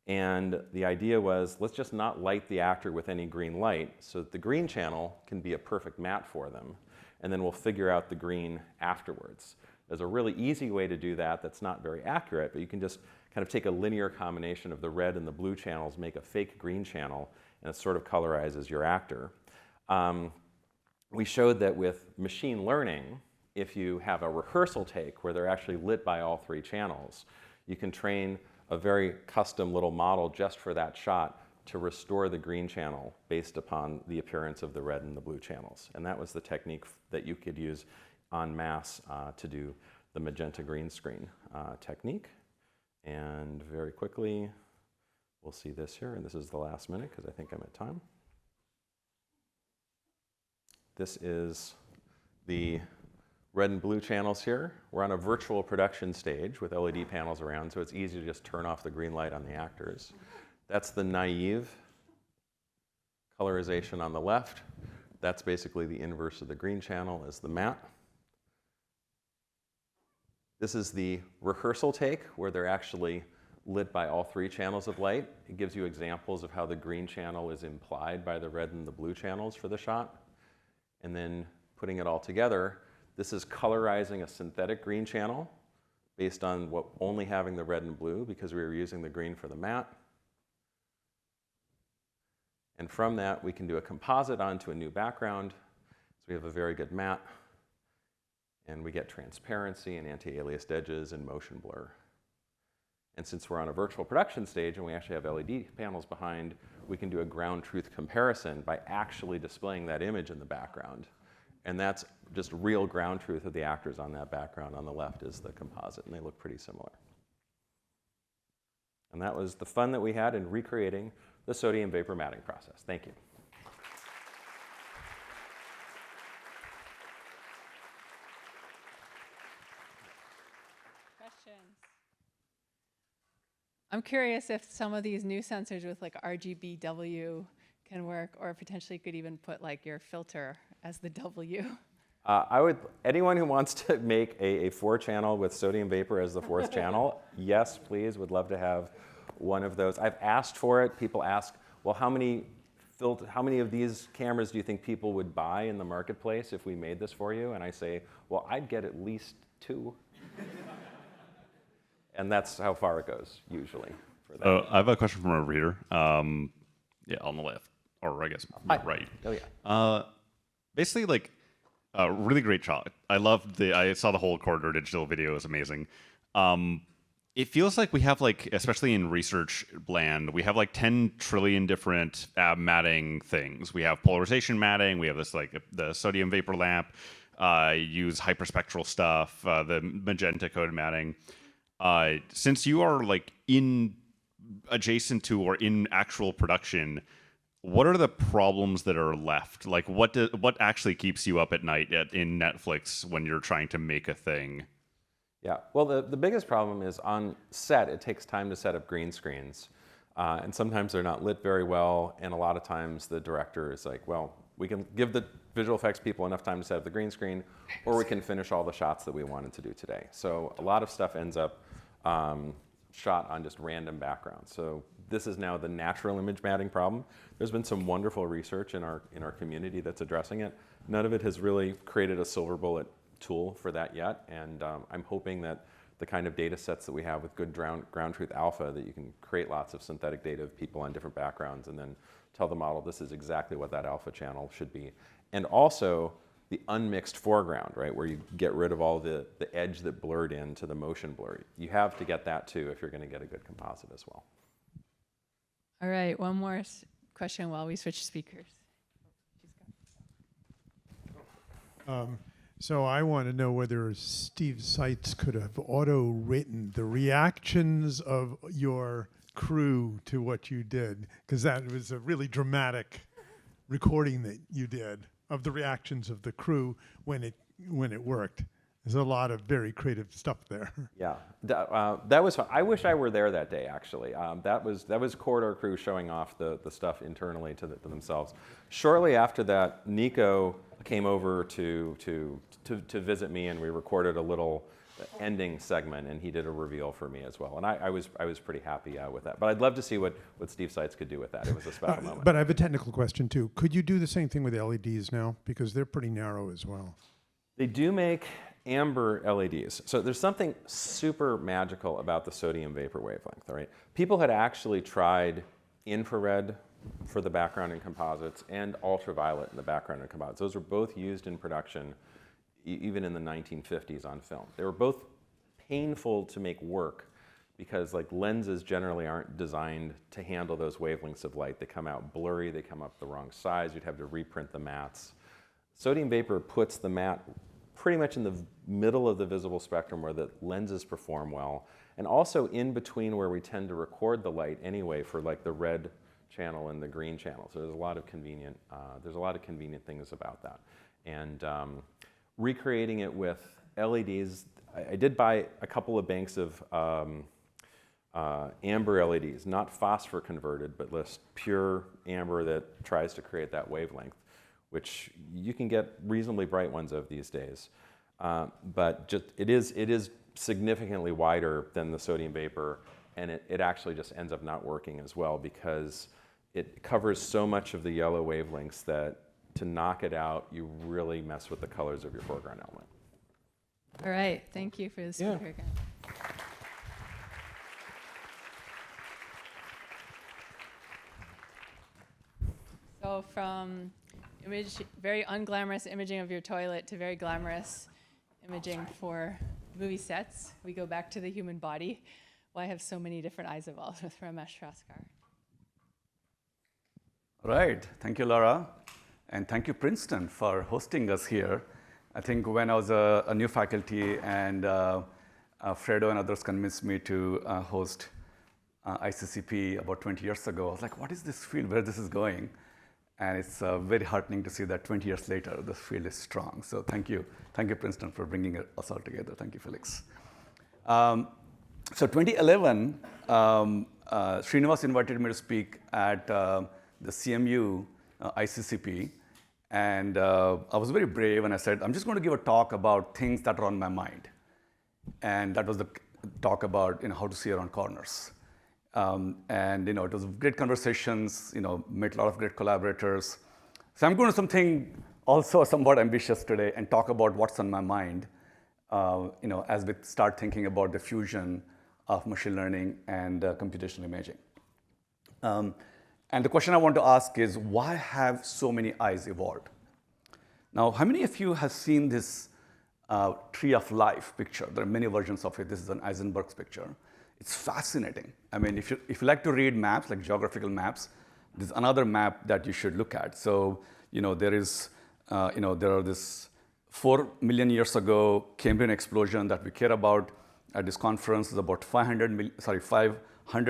Speaker 11: And the idea was, let's just not light the actor with any green light so that the green channel can be a perfect mat for them, and then we'll figure out the green afterwards. There's a really easy way to do that that's not very accurate, but you can just kind of take a linear combination of the red and the blue channels, make a fake green channel, and it sort of colorizes your actor. We showed that with machine learning, if you have a rehearsal take where they're actually lit by all 3 channels, you can train a very custom little model just for that shot to restore the green channel based upon the appearance of the red and the blue channels. And that was the technique that you could use en masse to do the magenta green screen technique. And very quickly, we'll see this here, and this is the last minute because I think I'm at time. This is the red and blue channels here. We're on a virtual production stage with LED panels around, so it's easy to just turn off the green light on the actors. That's the naive colorization on the left. That's basically the inverse of the green channel is the matte. This is the rehearsal take where they're actually lit by all 3 channels of light. It gives you examples of how the green channel is implied by the red and the blue channels for the shot. And then putting it all together, this is colorizing a synthetic green channel based on only having the red and blue because we were using the green for the matte. And from that, we can do a composite onto a new background. So we have a very good matte. And we get transparency and anti-aliased edges and motion blur. And since we're on a virtual production stage and we actually have LED panels behind, we can do a ground truth comparison by actually displaying that image in the background. And that's just real ground truth of the actors on that background. On the left is the composite, and they look pretty similar. And that was the fun that we had in recreating the sodium vapor matting process. Thank you.
Speaker 1: Questions? I'm curious if some of these new sensors with like RGBW can work, or potentially could even put like your filter as the W.
Speaker 11: Anyone who wants to make a 4-channel with sodium vapor as the 4th channel, yes, please, would love to have one of those. I've asked for it. People ask, well, how many of these cameras do you think people would buy in the marketplace if we made this for you? And I say, well, I'd get at least 2. And that's how far it goes, usually. For that.
Speaker 16: I have a question from a reader. Yeah, on the left, or I guess right.
Speaker 11: Oh, yeah.
Speaker 16: Basically, like, really great shot. I saw the whole Corridor Digital video. It was amazing. It feels like we have, like, especially in research land, we have like 10 trillion different matting things. We have polarization matting. We have this, like, the sodium vapor lamp. Use hyperspectral stuff. The magenta code matting. Since you are like adjacent to or in actual production, what are the problems that are left? Like, what actually keeps you up at night in Netflix when you're trying to make a thing?
Speaker 11: Yeah, well, the biggest problem is on set, it takes time to set up green screens. And sometimes they're not lit very well, and a lot of times the director is like, well, we can give the visual effects people enough time to set up the green screen, or we can finish all the shots that we wanted to do today. So a lot of stuff ends up shot on just random backgrounds. So this is now the natural image matting problem. There's been some wonderful research in our community that's addressing it. None of it has really created a silver bullet tool for that yet, and I'm hoping that the kind of data sets that we have with good ground truth alpha, that you can create lots of synthetic data of people on different backgrounds and then tell the model this is exactly what that alpha channel should be. And also the unmixed foreground, right, where you get rid of all the edge that blurred into the motion blur. You have to get that too if you're going to get a good composite as well.
Speaker 1: All right, one more question while we switch speakers.
Speaker 17: So I want to know whether Steve Seitz could have auto-written the reactions of your crew to what you did, because that was a really dramatic recording that you did of the reactions of the crew when it worked. There's a lot of very creative stuff there.
Speaker 11: Yeah, that was fun. I wish I were there that day, actually. That was Corridor Crew showing off the stuff internally to themselves. Shortly after that, Nico came over to visit me, and we recorded a little ending segment, and he did a reveal for me as well. And I was pretty happy with that. But I'd love to see what Steve Seitz could do with that. It was a special moment.
Speaker 17: But I have a technical question too. Could you do the same thing with LEDs now? Because they're pretty narrow as well.
Speaker 11: They do make amber LEDs. So there's something super magical about the sodium vapor wavelength, all right? People had actually tried infrared for the background in composites and ultraviolet in the background in composites. Those were both used in production even in the 1950s on film. They were both painful to make work because like lenses generally aren't designed to handle those wavelengths of light. They come out blurry, they come up the wrong size, you'd have to reprint the mats. Sodium vapor puts the matte pretty much in the middle of the visible spectrum where the lenses perform well, and also in between where we tend to record the light anyway for like the red channel and the green channel. So there's a lot of convenient things about that. And recreating it with LEDs, I did buy a couple of banks of amber LEDs, not phosphor converted, but just pure amber that tries to create that wavelength, which you can get reasonably bright ones of these days. But just it is significantly wider than the sodium vapor, and it actually just ends up not working as well because it covers so much of the yellow wavelengths that to knock it out, you really mess with the colors of your foreground element.
Speaker 1: All right, thank you for the speaker again. So from very unglamorous imaging of your toilet to very glamorous imaging for movie sets, we go back to the human body. Why have so many different eyes evolved with Ramesh Raskar?
Speaker 18: Right, thank you, Laura. And thank you, Princeton, for hosting us here. I think when I was a new faculty and Fredo and others convinced me to host ICCP about 20 years ago, I was like, what is this field, where this is going? And it's very heartening to see that 20 years later, the field is strong. So thank you, Princeton, for bringing us all together. Thank you, Felix. So 2011, Srinivas invited me to speak at the CMU ICCP. And I was very brave, and I said, I'm just going to give a talk about things that are on my mind. And that was the talk about how to see around corners. And it was great conversations, met a lot of great collaborators. So I'm going to something also somewhat ambitious today and talk about what's on my mind, as we start thinking about the fusion of machine learning and computational imaging. And the question I want to ask is, why have so many eyes evolved? Now, how many of you have seen this tree of life picture? There are many versions of it. This is an Eisenberg's picture. It's fascinating. I mean, if you like to read maps, like geographical maps, there's another map that you should look at. So, there are this 4 million years ago Cambrian explosion that we care about at this conference is about 500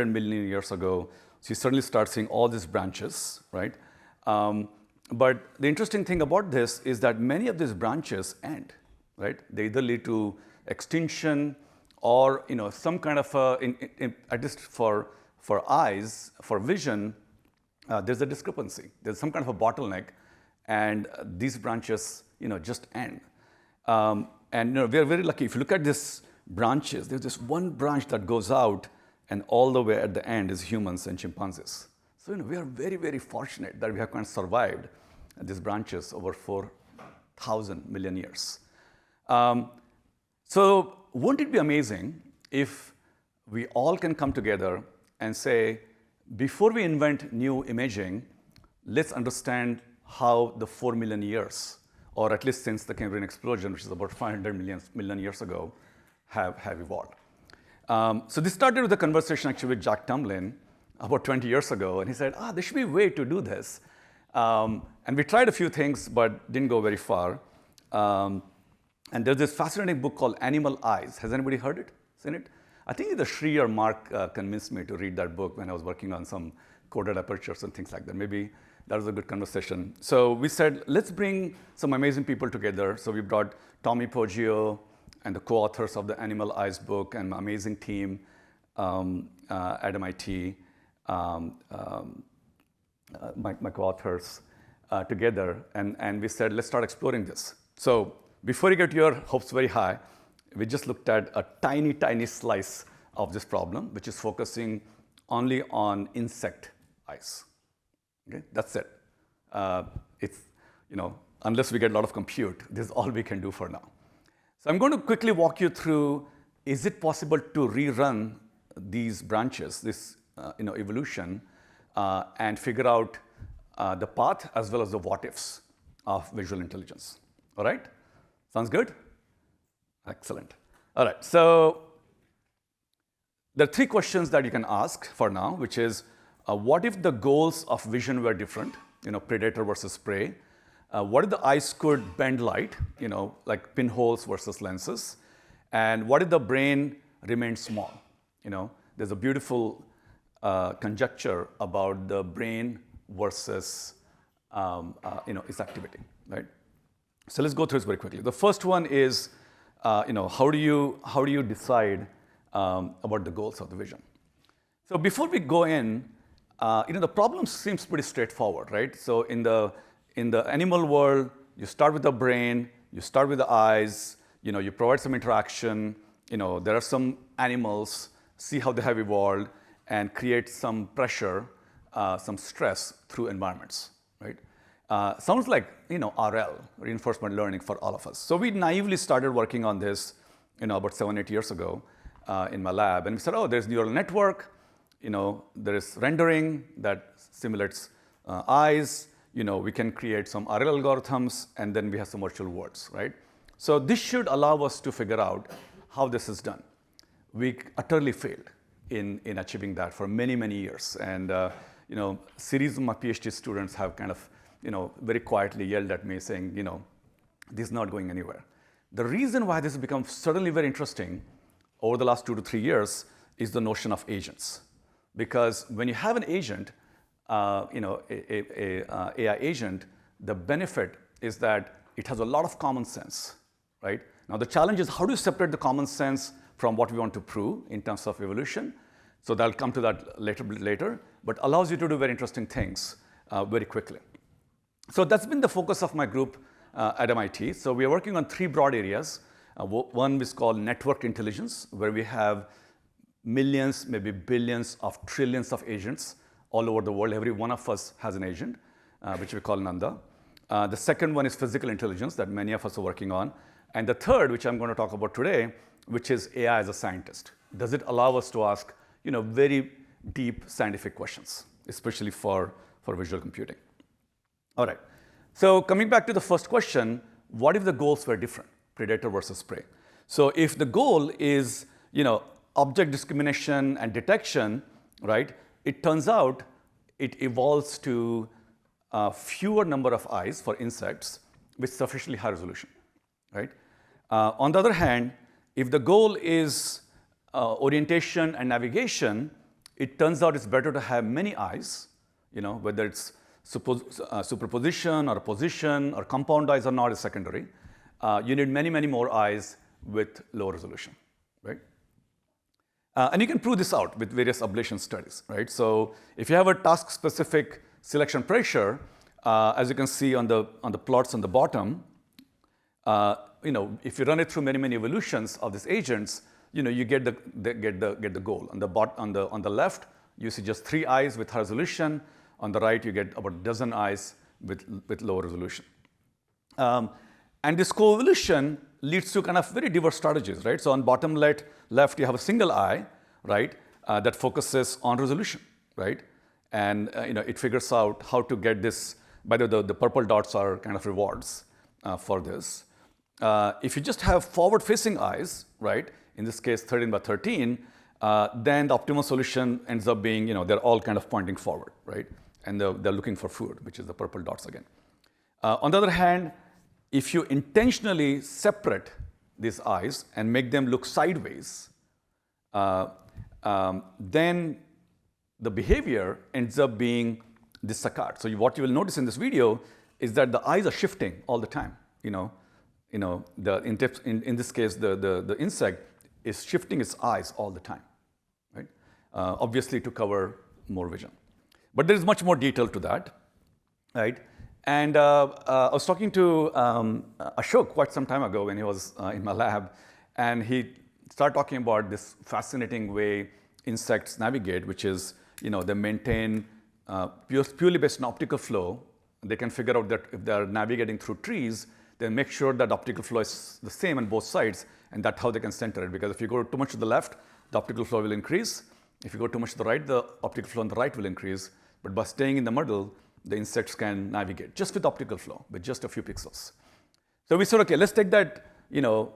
Speaker 18: million years ago. So you suddenly start seeing all these branches, right? But the interesting thing about this is that many of these branches end, right? They either lead to extinction or some kind of at least for eyes, for vision, there's a discrepancy. There's some kind of a bottleneck, and these branches just end. And we're very lucky. If you look at these branches, there's this one branch that goes out, and all the way at the end is humans and chimpanzees. So we are very, very fortunate that we have kind of survived these branches over 4,000 million years. So wouldn't it be amazing if we all can come together and say, before we invent new imaging, let's understand how the 4 million years, or at least since the Cambrian explosion, which is about 500 million years ago, have evolved. So this started with a conversation actually with Jack Tumlin about 20 years ago, and he said, there should be a way to do this. And we tried a few things, but didn't go very far. And there's this fascinating book called Animal Eyes. Has anybody heard it, seen it? I think either Sri or Mark convinced me to read that book when I was working on some coded apertures and things like that. Maybe that was a good conversation. So we said, let's bring some amazing people together. So we brought Tommy Poggio and the co-authors of the Animal Eyes book and my amazing team at MIT, my co-authors together. And we said, let's start exploring this. So before you get your hopes very high, we just looked at a tiny, tiny slice of this problem, which is focusing only on insect eyes. Okay, that's it. It's, unless we get a lot of compute, this is all we can do for now. So I'm going to quickly walk you through, is it possible to rerun these branches, this evolution, and figure out the path as well as the what-ifs of visual intelligence. All right? Sounds good? Excellent. All right, so there are 3 questions that you can ask for now, which is, what if the goals of vision were different, predator versus prey? What if the eyes could bend light, like pinholes versus lenses? And what if the brain remained small? There's a beautiful conjecture about the brain versus its activity, right? So let's go through this very quickly. The first one is, how do you decide about the goals of the vision? So before we go in, the problem seems pretty straightforward, right? So in the animal world, you start with the brain, you start with the eyes, you provide some interaction, there are some animals, see how they have evolved, and create some pressure, some stress through environments, right? Sounds like, RL, reinforcement learning for all of us. So we naively started working on this, about 7-8 years ago in my lab. And we said, oh, there's neural network, there is rendering that simulates eyes, we can create some RL algorithms, and then we have some virtual worlds, right? So this should allow us to figure out how this is done. We utterly failed in achieving that for many, many years. And, series of my PhD students have kind of, very quietly yelled at me saying, this is not going anywhere. The reason why this has become suddenly very interesting over the last 2 to 3 years is the notion of agents. Because when you have an agent, AI agent, the benefit is that it has a lot of common sense, right? Now the challenge is how do you separate the common sense from what we want to prove in terms of evolution? So I'll come to that later, but allows you to do very interesting things very quickly. So that's been the focus of my group at MIT. So we are working on 3 broad areas. One is called network intelligence, where we have millions, maybe billions of trillions of agents all over the world. Every one of us has an agent, which we call Nanda. The second one is physical intelligence that many of us are working on. And the third, which I'm going to talk about today, which is AI as a scientist. Does it allow us to ask very deep scientific questions, especially for visual computing? All right. So coming back to the first question, what if the goals were different, predator versus prey? So if the goal is object discrimination and detection, right? It turns out it evolves to a fewer number of eyes for insects with sufficiently high resolution, right? On the other hand, if the goal is orientation and navigation, it turns out it's better to have many eyes, whether it's superposition or position or compound eyes or not is secondary. You need many, many more eyes with low resolution, right? And you can prove this out with various ablation studies, right? So if you have a task-specific selection pressure, as you can see on the plots on the bottom, if you run it through many, many evolutions of these agents, you get the goal. On the left, you see just 3 eyes with high resolution. On the right, you get about a dozen eyes with low resolution. And this co-evolution leads to kind of very diverse strategies, right? So on bottom left, you have a single eye, right, that focuses on resolution, right? And it figures out how to get this. By the way, the purple dots are kind of rewards for this. If you just have forward-facing eyes, right, in this case 13 by 13, then the optimal solution ends up being, they're all kind of pointing forward, right? And they're looking for food, which is the purple dots again. On the other hand, if you intentionally separate these eyes and make them look sideways, then the behavior ends up being this saccade. So what you will notice in this video is that the eyes are shifting all the time. In this case, the insect is shifting its eyes all the time, right? Obviously to cover more vision. But there is much more detail to that, right? And I was talking to Ashok quite some time ago when he was in my lab, and he started talking about this fascinating way insects navigate, which is, they maintain purely based on optical flow. They can figure out that if they're navigating through trees, they make sure that the optical flow is the same on both sides, and that's how they can center it. Because if you go too much to the left, the optical flow will increase. If you go too much to the right, the optical flow on the right will increase. But by staying in the middle, the insects can navigate just with optical flow, with just a few pixels. So we said, okay, let's take that,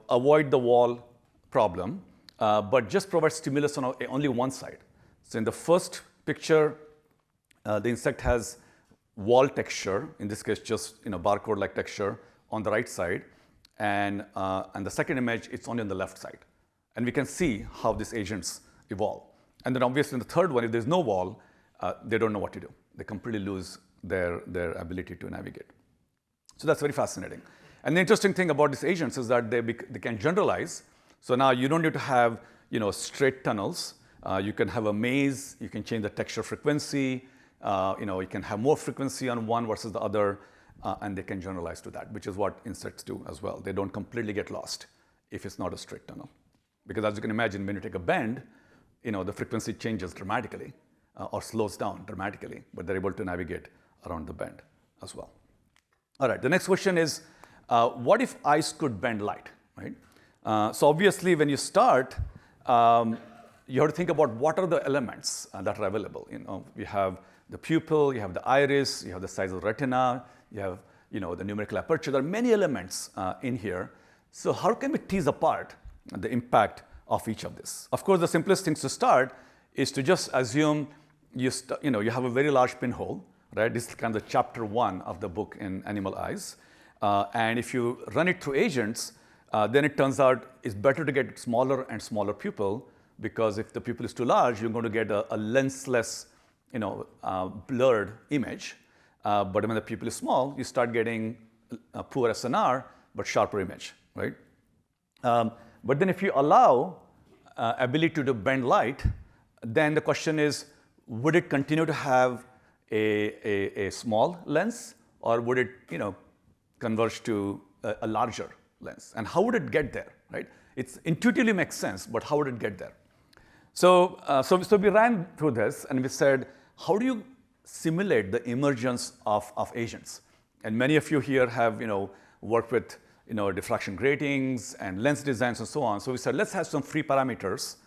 Speaker 18: avoid the wall problem, but just provide stimulus on only one side. So in the first picture, the insect has wall texture, in this case, just barcode-like texture on the right side, and the second image, it's only on the left side. And we can see how these agents evolve. And then obviously in the third one, if there's no wall, they don't know what to do. They completely lose their ability to navigate. So that's very fascinating. And the interesting thing about these agents is that they can generalize. So now you don't need to have straight tunnels. You can have a maze. You can change the texture frequency. You can have more frequency on one versus the other, and they can generalize to that, which is what insects do as well. They don't completely get lost if it's not a straight tunnel. Because as you can imagine, when you take a bend, the frequency changes dramatically or slows down dramatically, but they're able to navigate around the bend as well. All right, the next question is, what if eyes could bend light, right? So obviously, when you start, you have to think about what are the elements that are available. You have the pupil, you have the iris, you have the size of the retina, you have the numerical aperture. There are many elements in here. So how can we tease apart the impact of each of this? Of course, the simplest things to start is to just assume you have a very large pinhole, right? This is kind of the chapter 1 of the book in Animal Eyes. And if you run it through agents, then it turns out it's better to get smaller and smaller pupil, because if the pupil is too large, you're going to get a lensless, blurred image. But when the pupil is small, you start getting a poor SNR, but sharper image, right? But then if you allow ability to bend light, then the question is, would it continue to have a small lens, or would it converge to a larger lens? And how would it get there, right? It intuitively makes sense, but how would it get there? So we ran through this, and we said, how do you simulate the emergence of agents? And many of you here have worked with diffraction gratings and lens designs and so on. So we said, let's have some free parameters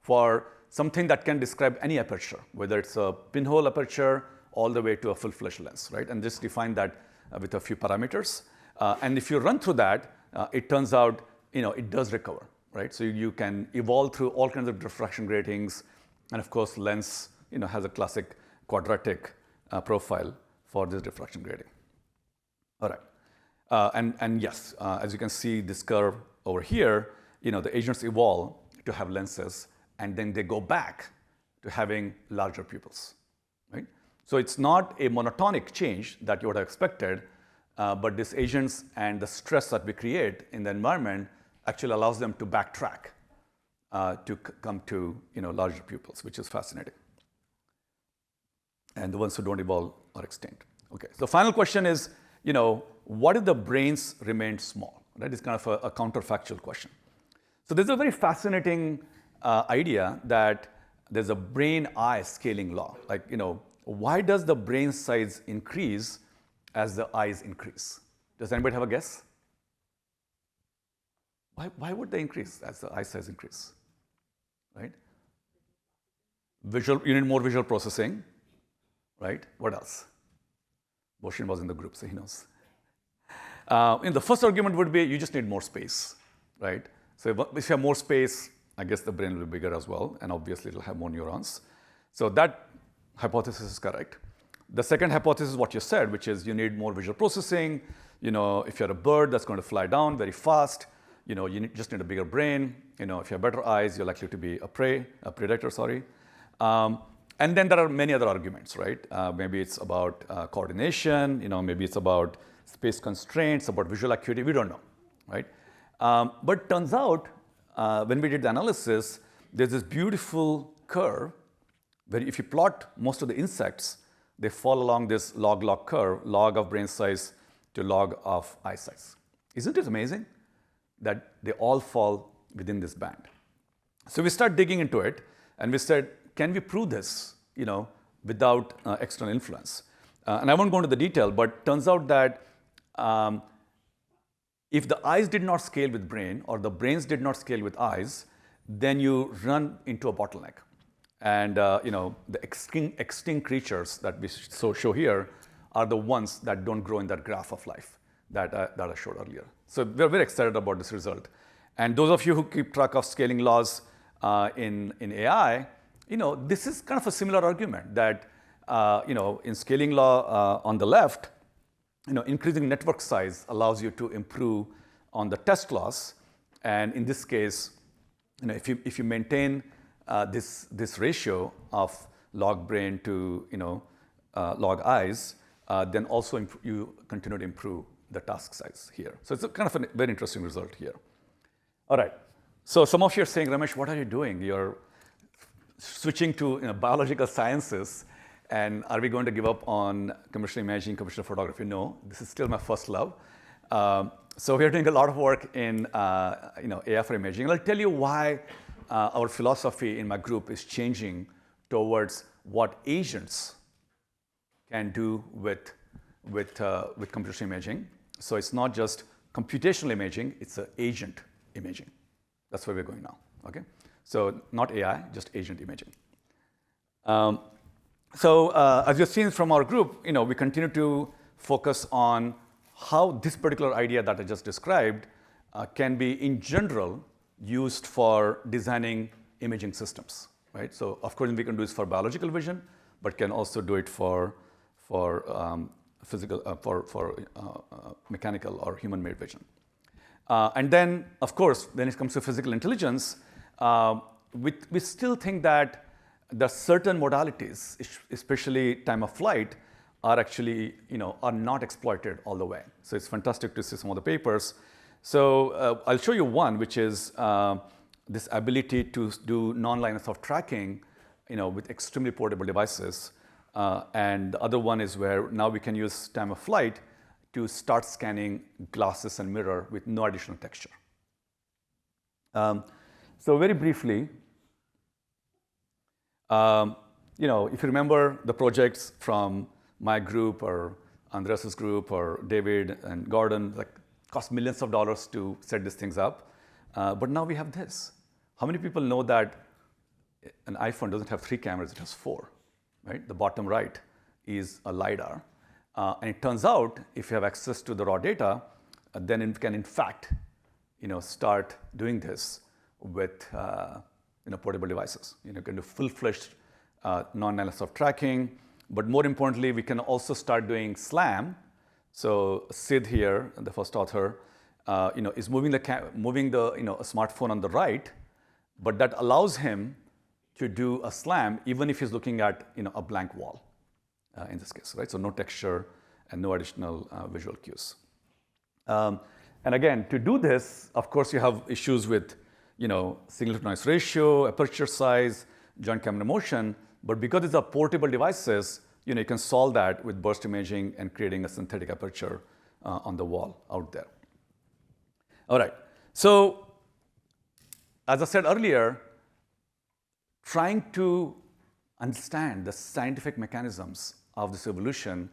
Speaker 18: for something that can describe any aperture, whether it's a pinhole aperture all the way to a full-fledged lens, right? And just define that with a few parameters. And if you run through that, it turns out it does recover, right? So you can evolve through all kinds of diffraction gratings, and of course, lens has a classic quadratic profile for this diffraction grating. All right, and yes, as you can see this curve over here, the agents evolve to have lenses, and then they go back to having larger pupils, right? So it's not a monotonic change that you would have expected, but these agents and the stress that we create in the environment actually allows them to backtrack to come to larger pupils, which is fascinating. And the ones who don't evolve are extinct. Okay, so final question is, what if the brains remain small? Right, it's kind of a counterfactual question. So there's a very fascinating idea that there's a brain-eye scaling law. Like, why does the brain size increase as the eyes increase? Does anybody have a guess? Why would they increase as the eye size increase, right? You need more visual processing, right? What else? Boshin was in the group, so he knows. The first argument would be you just need more space, right? So if you have more space, I guess the brain will be bigger as well, and obviously it'll have more neurons. So that hypothesis is correct. The second hypothesis is what you said, which is you need more visual processing. If you're a bird that's going to fly down very fast, just need a bigger brain. If you have better eyes, you're likely to be a predator, sorry. And then there are many other arguments, right? Maybe it's about coordination, maybe it's about space constraints, about visual acuity, we don't know, right? But turns out, when we did the analysis, there's this beautiful curve where if you plot most of the insects, they fall along this log-log curve, log of brain size to log of eye size. Isn't it amazing that they all fall within this band? So we start digging into it, and we said, can we prove this, without external influence? And I won't go into the detail, but turns out that if the eyes did not scale with brain, or the brains did not scale with eyes, then you run into a bottleneck. And the extinct creatures that we show here are the ones that don't grow in that graph of life that I showed earlier. So we're very excited about this result. And those of you who keep track of scaling laws in AI, this is kind of a similar argument that in scaling law on the left, increasing network size allows you to improve on the test loss. And in this case, if you maintain this ratio of log brain to log eyes, then also you continue to improve the task size here. So it's a kind of a very interesting result here. All right. So some of you are saying, Ramesh, what are you doing? You're switching to biological sciences, and are we going to give up on computer imaging, computer photography? No, this is still my first love. So we are doing a lot of work in AI for imaging. And I'll tell you why our philosophy in my group is changing towards what agents can do with computer imaging. So it's not just computational imaging, it's agent imaging. That's where we're going now, okay? So not AI, just agent imaging. As you've seen from our group, we continue to focus on how this particular idea that I just described can be, in general, used for designing imaging systems, right? So of course we can do this for biological vision, but can also do it for mechanical or human-made vision. And then, of course, when it comes to physical intelligence, we still think that there are certain modalities, especially time of flight, are actually, are not exploited all the way. So it's fantastic to see some of the papers. So I'll show you one, which is this ability to do non-line of sight tracking, with extremely portable devices. And the other one is where now we can use time of flight to start scanning glasses and mirror with no additional texture. So very briefly, if you remember the projects from my group or Andreas's group or David and Gordon, cost millions of dollars to set these things up. But now we have this. How many people know that an iPhone doesn't have 3 cameras, it has 4, right? The bottom right is a LiDAR. And it turns out, if you have access to the raw data, then it can, in fact, start doing this with portable devices. You can do full-fledged non-line of sight tracking. But more importantly, we can also start doing SLAM. So Sid here, the first author, is moving a smartphone on the right, but that allows him to do a SLAM even if he's looking at a blank wall. In this case, right? So no texture and no additional visual cues. And again, to do this, of course, you have issues with, signal to noise ratio, aperture size, joint camera motion. But because these are portable devices, you can solve that with burst imaging and creating a synthetic aperture on the wall out there. All right. So as I said earlier, trying to understand the scientific mechanisms of this evolution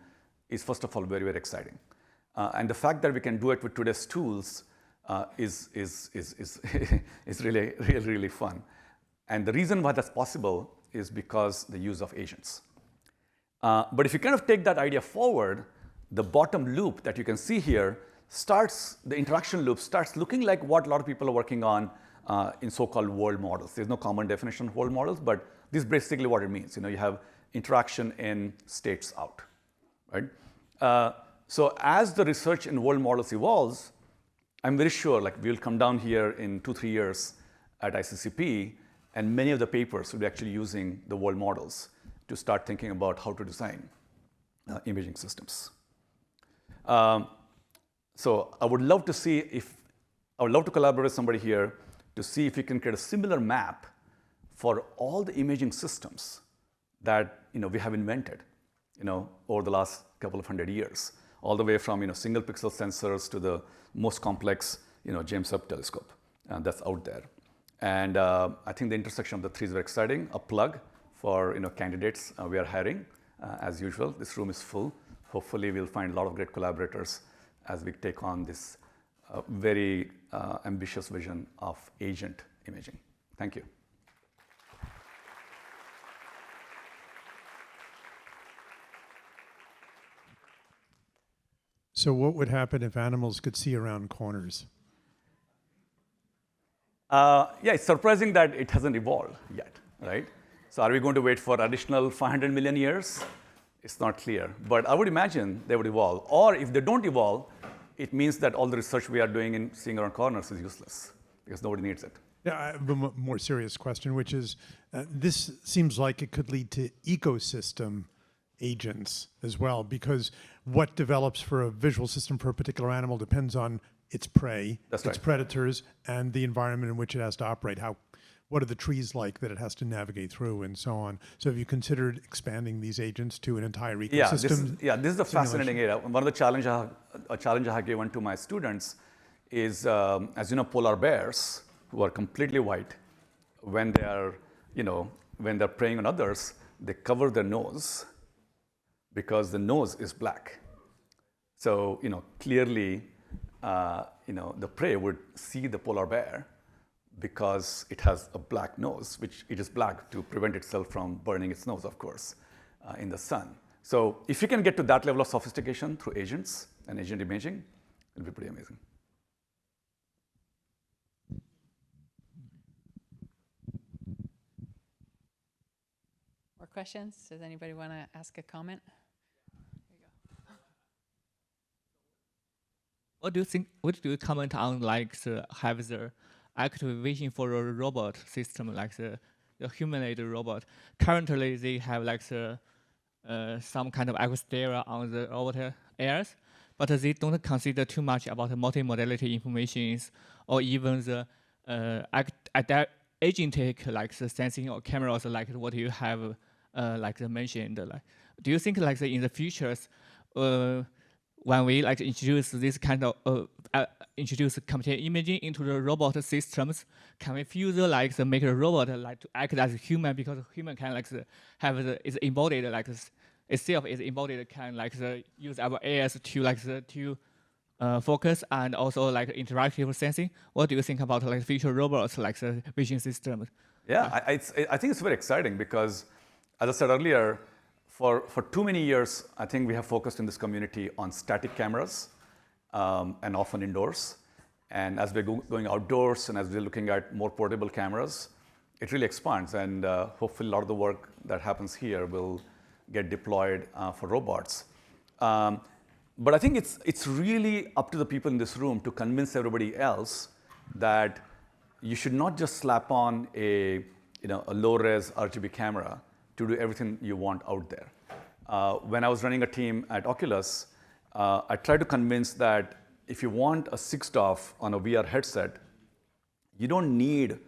Speaker 18: is, first of all, very, very exciting. And the fact that we can do it with today's tools is really, really, really fun. And the reason why that's possible is because the use of agents. But if you kind of take that idea forward, the bottom loop that you can see here the interaction loop starts looking like what a lot of people are working on in so-called world models. There's no common definition of world models, but this is basically what it means. You have interaction in states out, right? So as the research in world models evolves, I'm very sure like we'll come down here in 2-3 years at ICCP, and many of the papers will be actually using the world models to start thinking about how to design imaging systems. So I would love to collaborate with somebody here to see if we can create a similar map for all the imaging systems that we have invented over the last couple of 100 years, all the way from single pixel sensors to the most complex James Webb Telescope that's out there. And I think the intersection of the three is very exciting. A plug for candidates we are hiring. As usual, this room is full. Hopefully, we'll find a lot of great collaborators as we take on this very ambitious vision of agent imaging. Thank you.
Speaker 17: So what would happen if animals could see around corners?
Speaker 18: Yeah, it's surprising that it hasn't evolved yet, right? So are we going to wait for additional 500 million years? It's not clear. But I would imagine they would evolve. Or if they don't evolve, it means that all the research we are doing in seeing around corners is useless because nobody needs it.
Speaker 17: Yeah, I have a more serious question, which is, this seems like it could lead to ecosystem agents as well, because what develops for a visual system for a particular animal depends on its prey, its predators, and the environment in which it has to operate. What are the trees like that it has to navigate through, and so on. So have you considered expanding these agents to an entire ecosystem?
Speaker 18: This is a fascinating area. One of the challenge I have given to my students is, as you know, polar bears, who are completely white, when they are, when they're preying on others, they cover their nose because the nose is black. So, clearly, the prey would see the polar bear because it has a black nose, which it is black to prevent itself from burning its nose, of course, in the sun. So if you can get to that level of sophistication through agents and agent imaging, it'll be pretty amazing.
Speaker 1: More questions? Does anybody want to ask a comment?
Speaker 19: What do you think? What do you comment on, like have the active vision for a robot system, like the humanoid robot? Currently, they have like some kind of Aquastera on the orbital airs, but they don't consider too much about the multimodality informations or even the agentic, like the sensing or cameras, like what you have mentioned. Like, do you think like in the futures, when we like introduce this kind of introduce computer imaging into the robot systems, can we further like make a robot like to act as a human, because a human can like have is embodied like itself is embodied, can like use our ears to like to focus and also like interactive sensing? What do you think about like future robots like the vision systems?
Speaker 18: Yeah, I think it's very exciting because, as I said earlier, for too many years, I think we have focused in this community on static cameras and often indoors. And as we're going outdoors and as we're looking at more portable cameras, it really expands. And hopefully a lot of the work that happens here will get deployed for robots. But I think it's really up to the people in this room to convince everybody else that you should not just slap on a low-res RGB camera to do everything you want out there. When I was running a team at Oculus, I tried to convince that if you want a 6DoF on a VR headset, you don't need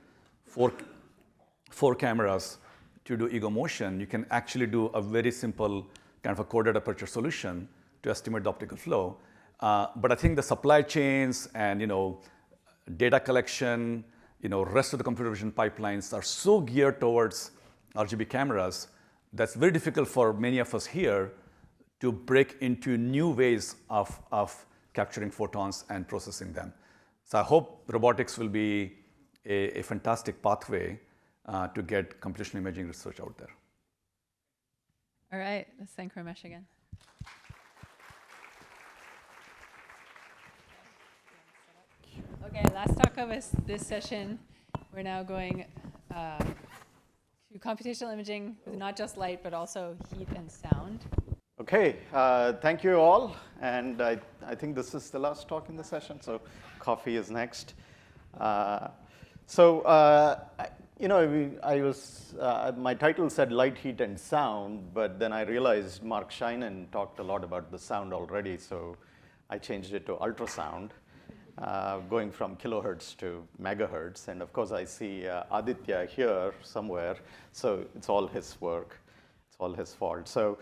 Speaker 18: four cameras to do ego motion. You can actually do a very simple kind of a coded aperture solution to estimate the optical flow. But I think the supply chains and data collection, rest of the computer vision pipelines are so geared towards RGB cameras that's very difficult for many of us here to break into new ways of capturing photons and processing them. So I hope robotics will be a fantastic pathway to get computational imaging research out there.
Speaker 1: All right, let's thank Ramesh again. Okay, last talk of this session. We're now going to computational imaging with not just light, but also heat and sound.
Speaker 20: Okay. Okay, thank you all. And I think this is the last talk in the session, so coffee is next. You know, my title said light, heat, and sound, but then I realized Mark Scheinen talked a lot about the sound already, so I changed it to ultrasound, going from kilohertz to megahertz. And of course, I see Aditya here somewhere, so it's all his work. It's all his fault. So,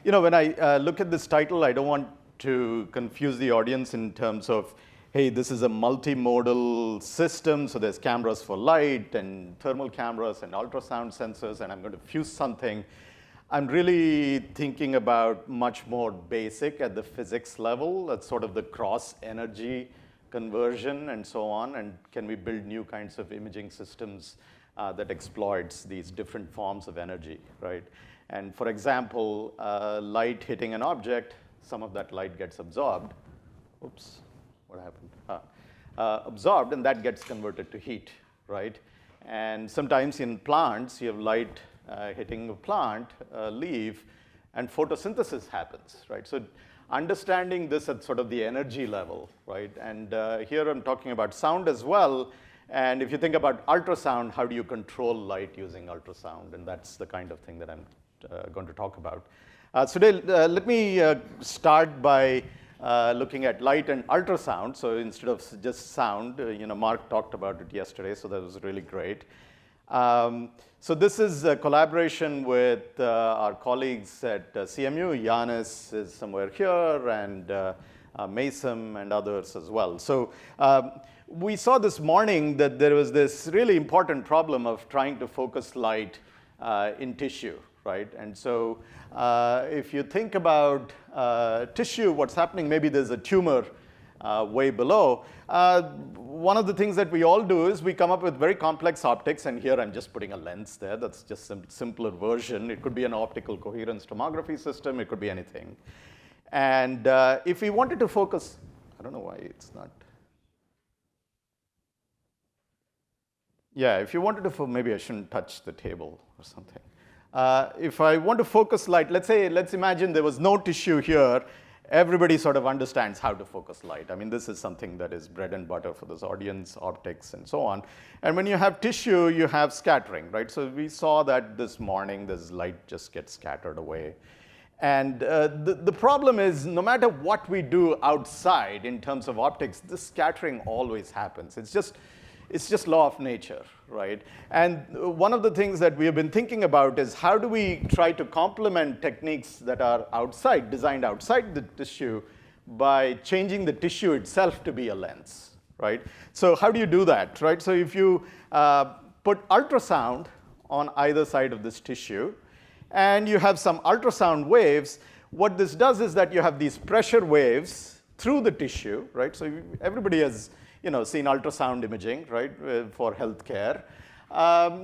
Speaker 20: you know, when I look at this title, I don't want to confuse the audience in terms of, hey, this is a multimodal system, so there's cameras for light and thermal cameras and ultrasound sensors, and I'm going to fuse something. I'm really thinking about much more basic at the physics level. That's sort of the cross energy conversion and so on, and can we build new kinds of imaging systems that exploits these different forms of energy, right? And for example, light hitting an object, some of that light gets absorbed. Oops. What happened? Absorbed, and that gets converted to heat, right? And sometimes in plants, you have light hitting a plant, leaf, and photosynthesis happens, right? So understanding this at sort of the energy level, right? And here I'm talking about sound as well. And if you think about ultrasound, how do you control light using ultrasound? And that's the kind of thing that I'm going to talk about. Today, let me start by looking at light and ultrasound. So instead of just sound, you know, Mark talked about it yesterday, so that was really great. So this is a collaboration with our colleagues at CMU. Yanis is somewhere here, and Mason and others as well. So we saw this morning that there was this really important problem of trying to focus light in tissue, right? And so if you think about tissue, what's happening, maybe there's a tumor way below. One of the things that we all do is we come up with very complex optics, and here I'm just putting a lens there. That's just a simpler version. It could be an optical coherence tomography system. It could be anything. And if we wanted to focus, I don't know why it's not. Yeah, if you wanted to, maybe I shouldn't touch the table or something. If I want to focus light, let's imagine there was no tissue here. Everybody sort of understands how to focus light. I mean, this is something that is bread and butter for this audience, optics and so on. And when you have tissue, you have scattering, right? So we saw that this morning, this light just gets scattered away. And the problem is, no matter what we do outside in terms of optics, this scattering always happens. It's just law of nature, right? And one of the things that we have been thinking about is how do we try to complement techniques that are outside, designed outside the tissue, by changing the tissue itself to be a lens, right? So how do you do that, right? So if you put ultrasound on either side of this tissue, and you have some ultrasound waves, what this does is that you have these pressure waves through the tissue, right? So everybody has seen ultrasound imaging, right, for healthcare.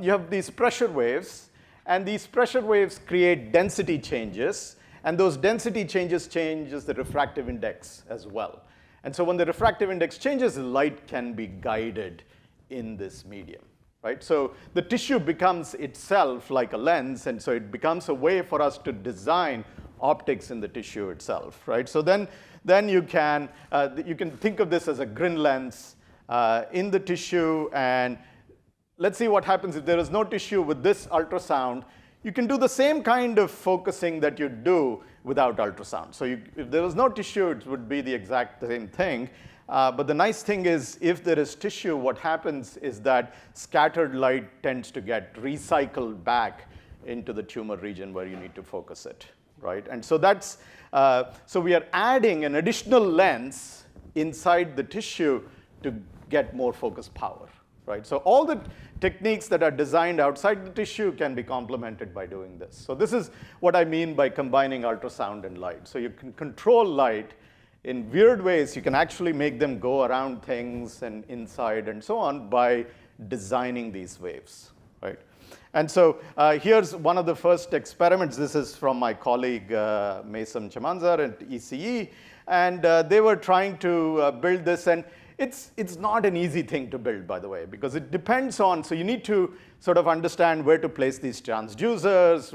Speaker 20: You have these pressure waves, and these pressure waves create density changes, and those density changes changes the refractive index as well. And so when the refractive index changes, the light can be guided in this medium, right? So the tissue becomes itself like a lens, and so it becomes a way for us to design optics in the tissue itself, right? So then you can think of this as a Grin lens in the tissue, and let's see what happens if there is no tissue with this ultrasound. You can do the same kind of focusing that you do without ultrasound. So if there was no tissue, it would be the exact same thing. But the nice thing is, if there is tissue, what happens is that scattered light tends to get recycled back into the tumor region where you need to focus it, right? And so so we are adding an additional lens inside the tissue to get more focus power, right? So all the techniques that are designed outside the tissue can be complemented by doing this. So this is what I mean by combining ultrasound and light. So you can control light in weird ways. You can actually make them go around things and inside and so on by designing these waves, right? And so here's one of the first experiments. This is from my colleague, Mason Chamanzar at ECE. And they were trying to build this. And it's not an easy thing to build, by the way, because it depends on, so you need to sort of understand where to place these transducers,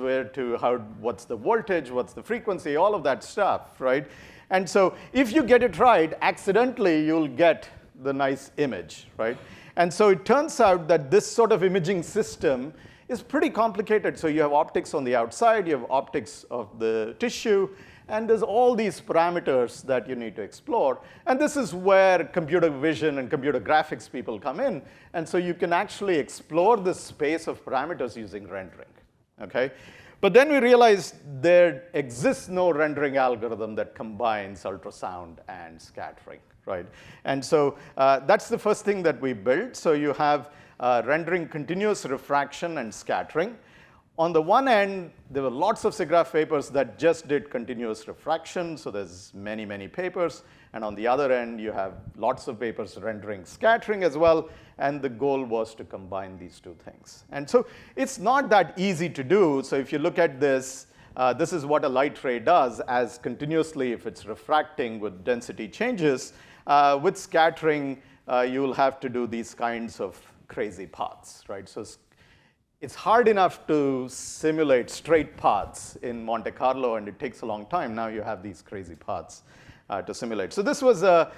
Speaker 20: what's the voltage, what's the frequency, all of that stuff, right? And so if you get it right, accidentally, you'll get the nice image, right? And so it turns out that this sort of imaging system is pretty complicated. So you have optics on the outside, you have optics of the tissue, and there's all these parameters that you need to explore. And this is where computer vision and computer graphics people come in. And so you can actually explore this space of parameters using rendering, okay? But then we realized there exists no rendering algorithm that combines ultrasound and scattering, right? And so that's the first thing that we built. So you have rendering continuous refraction and scattering. On the one end, there were lots of SIGGRAPH papers that just did continuous refraction, so there's many, many papers. And on the other end, you have lots of papers rendering scattering as well, and the goal was to combine these two things. And so it's not that easy to do. So if you look at this, this is what a light ray does as continuously if it's refracting with density changes. With scattering, you'll have to do these kinds of crazy paths, right? So it's hard enough to simulate straight paths in Monte Carlo, and it takes a long time. Now you have these crazy paths to simulate. So this was a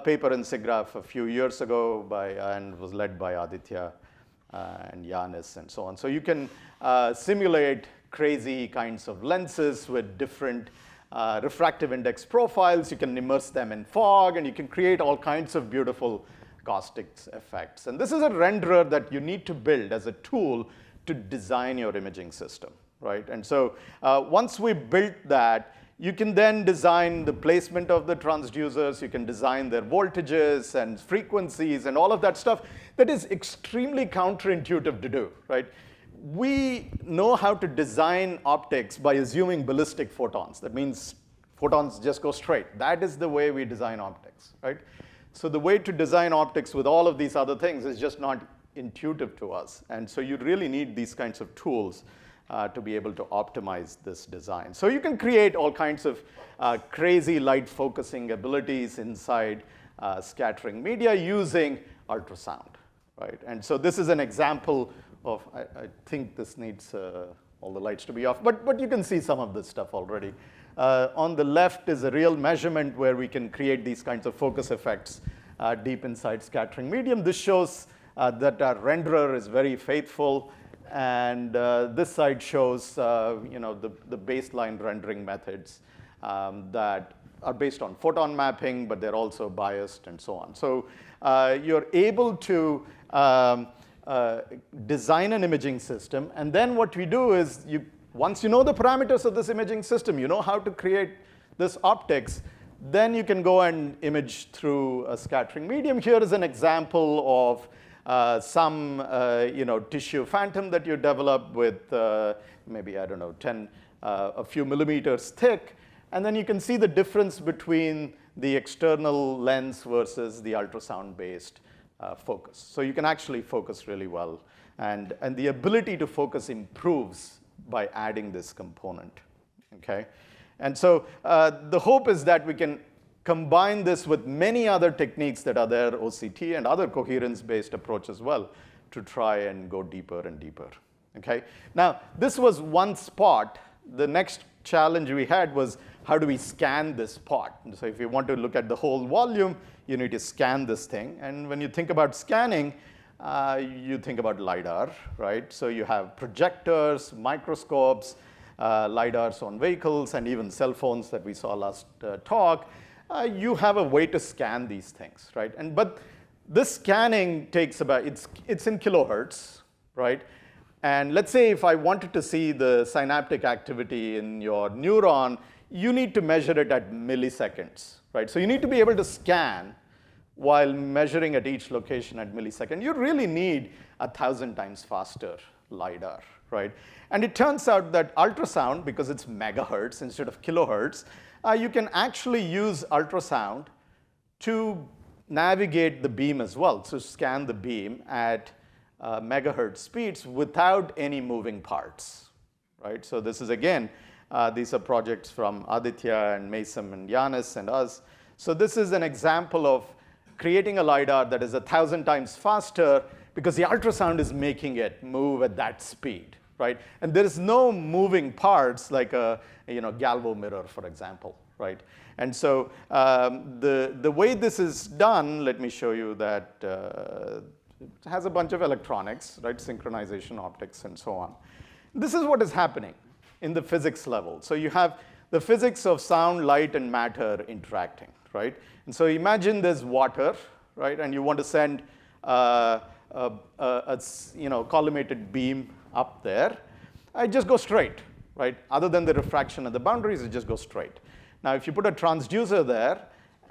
Speaker 20: paper in SIGGRAPH a few years ago and was led by Aditya and Yanis and so on. So you can simulate crazy kinds of lenses with different refractive index profiles. You can immerse them in fog, and you can create all kinds of beautiful caustics effects. And this is a renderer that you need to build as a tool to design your imaging system, right? And so once we built that, you can then design the placement of the transducers. You can design their voltages and frequencies and all of that stuff that is extremely counterintuitive to do, right? We know how to design optics by assuming ballistic photons. That means photons just go straight. That is the way we design optics, right? So the way to design optics with all of these other things is just not intuitive to us. And so you really need these kinds of tools to be able to optimize this design. So you can create all kinds of crazy light focusing abilities inside scattering media using ultrasound, right? And so this is an example of, I think this needs all the lights to be off, but you can see some of this stuff already. On the left is a real measurement where we can create these kinds of focus effects deep inside scattering medium. This shows that our renderer is very faithful. And this side shows the baseline rendering methods that are based on photon mapping, but they're also biased and so on. So you're able to design an imaging system. And then what we do is, once you know the parameters of this imaging system, you know how to create this optics, then you can go and image through a scattering medium. Here is an example of some tissue phantom that you develop with maybe, I don't know, a few millimeters thick. And then you can see the difference between the external lens versus the ultrasound-based focus. So you can actually focus really well. And the ability to focus improves by adding this component, okay? And so the hope is that we can combine this with many other techniques that are there, OCT and other coherence-based approach as well, to try and go deeper and deeper, okay? Now, this was one spot. The next challenge we had was, how do we scan this spot? And so if you want to look at the whole volume, you need to scan this thing. And when you think about scanning, you think about LiDAR, right? So you have projectors, microscopes, LiDARs on vehicles, and even cell phones that we saw last talk. You have a way to scan these things, right? But this scanning takes about, it's in kilohertz, right? And let's say if I wanted to see the synaptic activity in your neuron, you need to measure it at milliseconds, right? So you need to be able to scan while measuring at each location at millisecond. You really need 1,000 times faster LiDAR, right? And it turns out that ultrasound, because it's megahertz instead of kilohertz, you can actually use ultrasound to navigate the beam as well, so scan the beam at megahertz speeds without any moving parts, right? So this is, again, these are projects from Aditya and Mason and Yanis and us. So this is an example of creating a LiDAR that is 1,000 times faster because the ultrasound is making it move at that speed, right? And there is no moving parts like a galvo mirror, for example, right? And so the way this is done, let me show you that it has a bunch of electronics, right? Synchronization optics and so on. This is what is happening in the physics level. So you have the physics of sound, light, and matter interacting, right? And so imagine there's water, right? And you want to send a collimated beam up there. It just goes straight, right? Other than the refraction at the boundaries, it just goes straight. Now, if you put a transducer there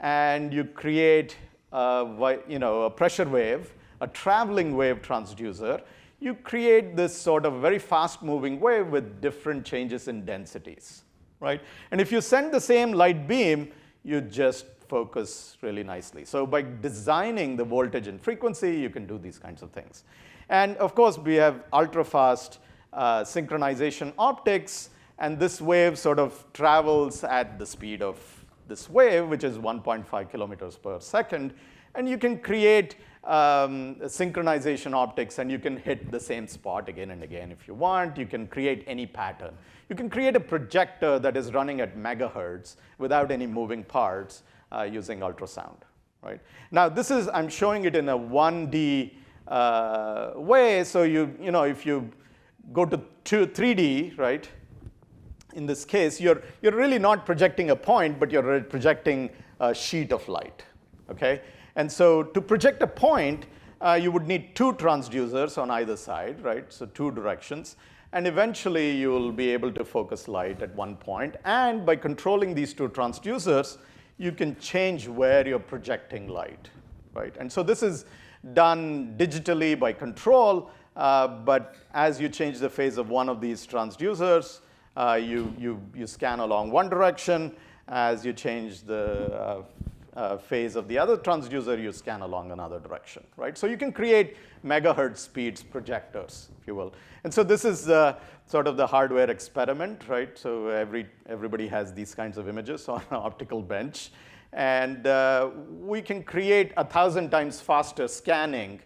Speaker 20: and you create a pressure wave, a traveling wave transducer, you create this sort of very fast-moving wave with different changes in densities, right? And if you send the same light beam, you just focus really nicely. So by designing the voltage and frequency, you can do these kinds of things. And of course, we have ultra-fast synchronization optics, and this wave sort of travels at the speed of this wave, which is 1.5 kilometers per second. And you can create synchronization optics, and you can hit the same spot again and again if you want. You can create any pattern. You can create a projector that is running at megahertz without any moving parts using ultrasound, right? Now, this is, I'm showing it in a 1D way. So if you go to 3D, right? In this case, you're really not projecting a point, but you're projecting a sheet of light, okay? And so to project a point, you would need 2 transducers on either side, right? So 2 directions. And eventually, you will be able to focus light at one point. And by controlling these 2 transducers, you can change where you're projecting light, right? And so this is done digitally by control. But as you change the phase of one of these transducers, you scan along one direction. As you change the phase of the other transducer, you scan along another direction, right? So you can create megahertz speeds projectors, if you will. And so this is sort of the hardware experiment, right? So everybody has these kinds of images on an optical bench. And we can create 1,000 times faster scanning.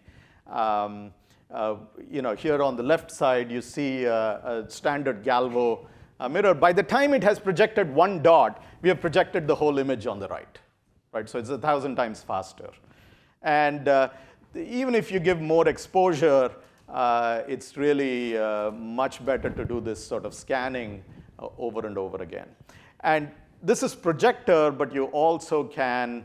Speaker 20: Here on the left side, you see a standard galvo mirror. By the time it has projected one dot, we have projected the whole image on the right. Right, so it's 1,000 times faster. And even if you give more exposure, it's really much better to do this sort of scanning over and over again. And this is projector, but you also can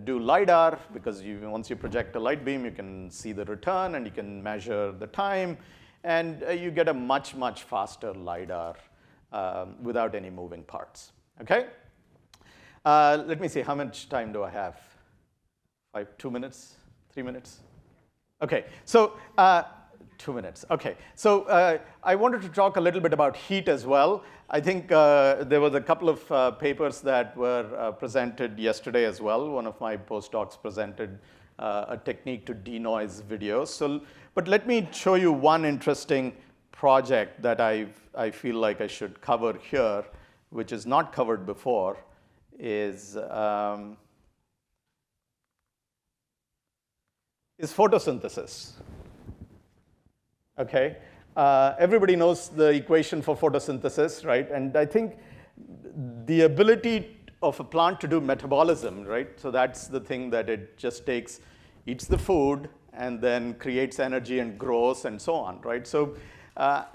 Speaker 20: do LiDAR, because once you project a light beam, you can see the return, and you can measure the time. And you get a much, much faster LiDAR without any moving parts, okay? Let me see, how much time do I have? 2 minutes? 3 minutes? Okay, so 2 minutes. Okay, so I wanted to talk a little bit about heat as well. I think there was a couple of papers that were presented yesterday as well. One of my postdocs presented a technique to denoise videos. But let me show you one interesting project that I feel like I should cover here, which is not covered before. Is photosynthesis. Okay, everybody knows the equation for photosynthesis, right? And I think the ability of a plant to do metabolism, right? So that's the thing that it just eats the food, and then creates energy and grows and so on, right? So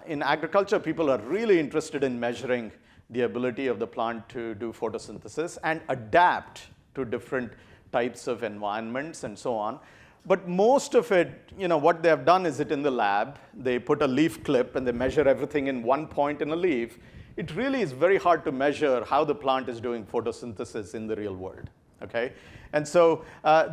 Speaker 20: in agriculture, people are really interested in measuring the ability of the plant to do photosynthesis and adapt to different types of environments and so on. But most of it, what they have done is in the lab. They put a leaf clip and they measure everything in one point in a leaf. It really is very hard to measure how the plant is doing photosynthesis in the real world, okay? And so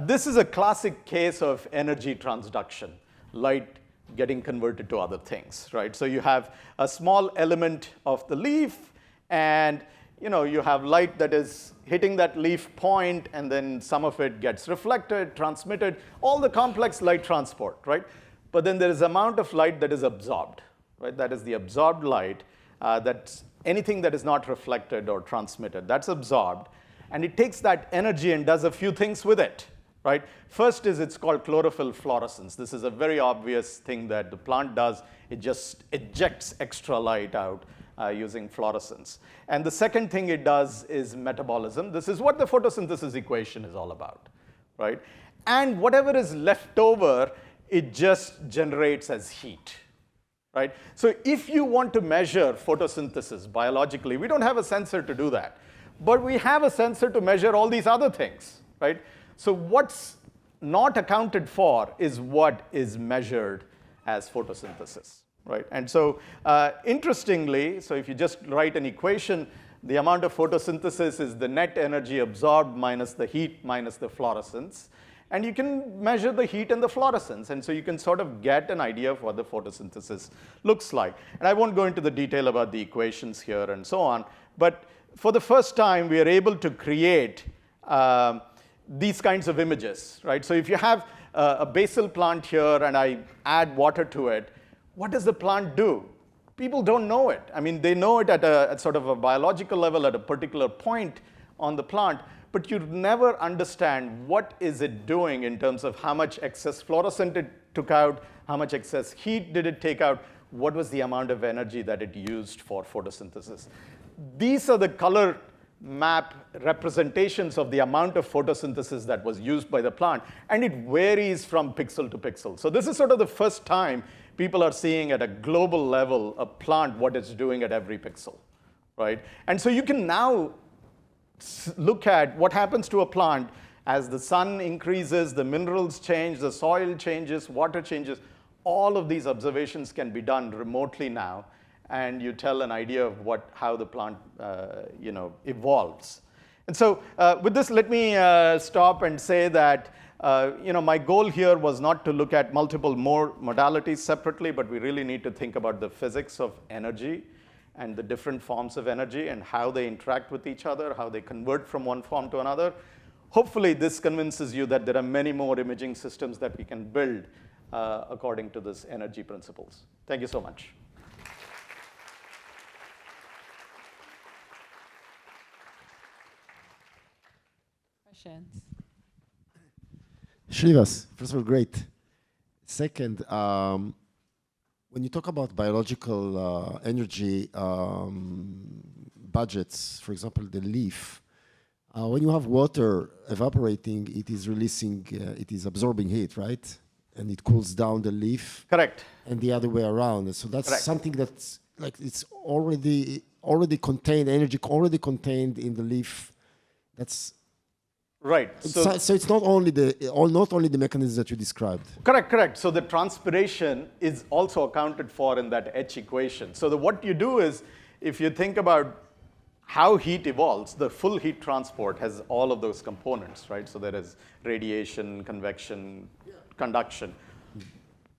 Speaker 20: this is a classic case of energy transduction, light getting converted to other things, right? So you have a small element of the leaf, and you have light that is hitting that leaf point, and then some of it gets reflected, transmitted, all the complex light transport, right? But then there is amount of light that is absorbed, right? That is the absorbed light. That's anything that is not reflected or transmitted, that's absorbed. And it takes that energy and does a few things with it, right? First is it's called chlorophyll fluorescence. This is a very obvious thing that the plant does. It just ejects extra light out using fluorescence. And the second thing it does is metabolism. This is what the photosynthesis equation is all about, right? And whatever is left over, it just generates as heat, right? So if you want to measure photosynthesis biologically, we don't have a sensor to do that. But we have a sensor to measure all these other things, right? So what's not accounted for is what is measured as photosynthesis, right? And so interestingly, so if you just write an equation, the amount of photosynthesis is the net energy absorbed minus the heat minus the fluorescence. And you can measure the heat and the fluorescence. And so you can sort of get an idea of what the photosynthesis looks like. And I won't go into the detail about the equations here and so on. But for the first time, we are able to create these kinds of images, right? So if you have a basil plant here and I add water to it, what does the plant do? People don't know it. I mean, they know it at sort of a biological level at a particular point on the plant, but you never understand what is it doing in terms of how much excess fluorescent it took out, how much excess heat did it take out, what was the amount of energy that it used for photosynthesis. These are the color map representations of the amount of photosynthesis that was used by the plant, and it varies from pixel to pixel. So this is sort of the first time people are seeing at a global level a plant what it's doing at every pixel, right? And so you can now look at what happens to a plant as the sun increases, the minerals change, the soil changes, water changes. All of these observations can be done remotely now, and you tell an idea of how the plant evolves. And so with this, let me stop and say that my goal here was not to look at multiple more modalities separately, but we really need to think about the physics of energy and the different forms of energy and how they interact with each other, how they convert from one form to another. Hopefully, this convinces you that there are many more imaging systems that we can build according to these energy principles. Thank you so much.
Speaker 1: Questions?
Speaker 21: Srinivas, first of all, great. Second, when you talk about biological energy budgets, for example, the leaf, when you have water evaporating, it is releasing, it is absorbing heat, right? And it cools down the leaf.
Speaker 20: Correct.
Speaker 21: And the other way around. So that's
Speaker 20: Correct.
Speaker 21: something that's like it's already contained, energy already contained in the leaf. That's
Speaker 20: right.
Speaker 21: So it's not only the mechanisms that you described.
Speaker 20: Correct. So the transpiration is also accounted for in that H equation. So what you do is, if you think about how heat evolves, the full heat transport has all of those components, right? So there is radiation, convection, conduction.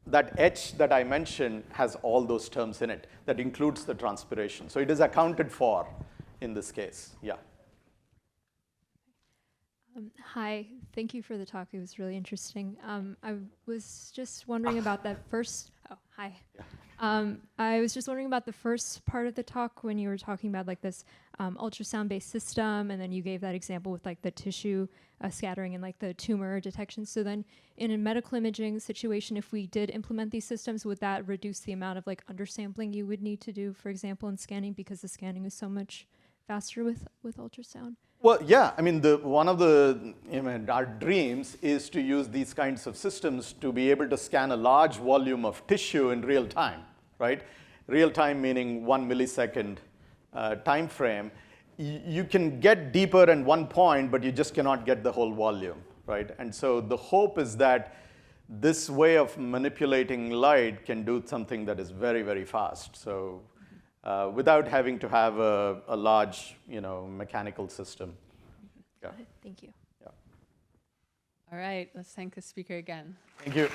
Speaker 20: That H that I mentioned has all those terms in it. That includes the transpiration. So it is accounted for in this case. Yeah.
Speaker 22: Hi, thank you for the talk. It was really interesting. I was just wondering about that first. Oh, hi.
Speaker 20: Yeah.
Speaker 22: I was just wondering about the first part of the talk when you were talking about like this ultrasound-based system, and then you gave that example with like the tissue scattering and like the tumor detection. So then, in a medical imaging situation, if we did implement these systems, would that reduce the amount of like undersampling you would need to do, for example, in scanning, because the scanning is so much faster with ultrasound?
Speaker 20: Well, yeah. I mean, one of our dreams is to use these kinds of systems to be able to scan a large volume of tissue in real time, right? Real time meaning 1 millisecond time frame. You can get deeper in one point, but you just cannot get the whole volume, right? And so the hope is that this way of manipulating light can do something that is very, very fast. So without having to have a large, mechanical system. Yeah.
Speaker 22: Thank you.
Speaker 20: Yeah.
Speaker 1: All right, let's thank the speaker again.
Speaker 20: Thank you.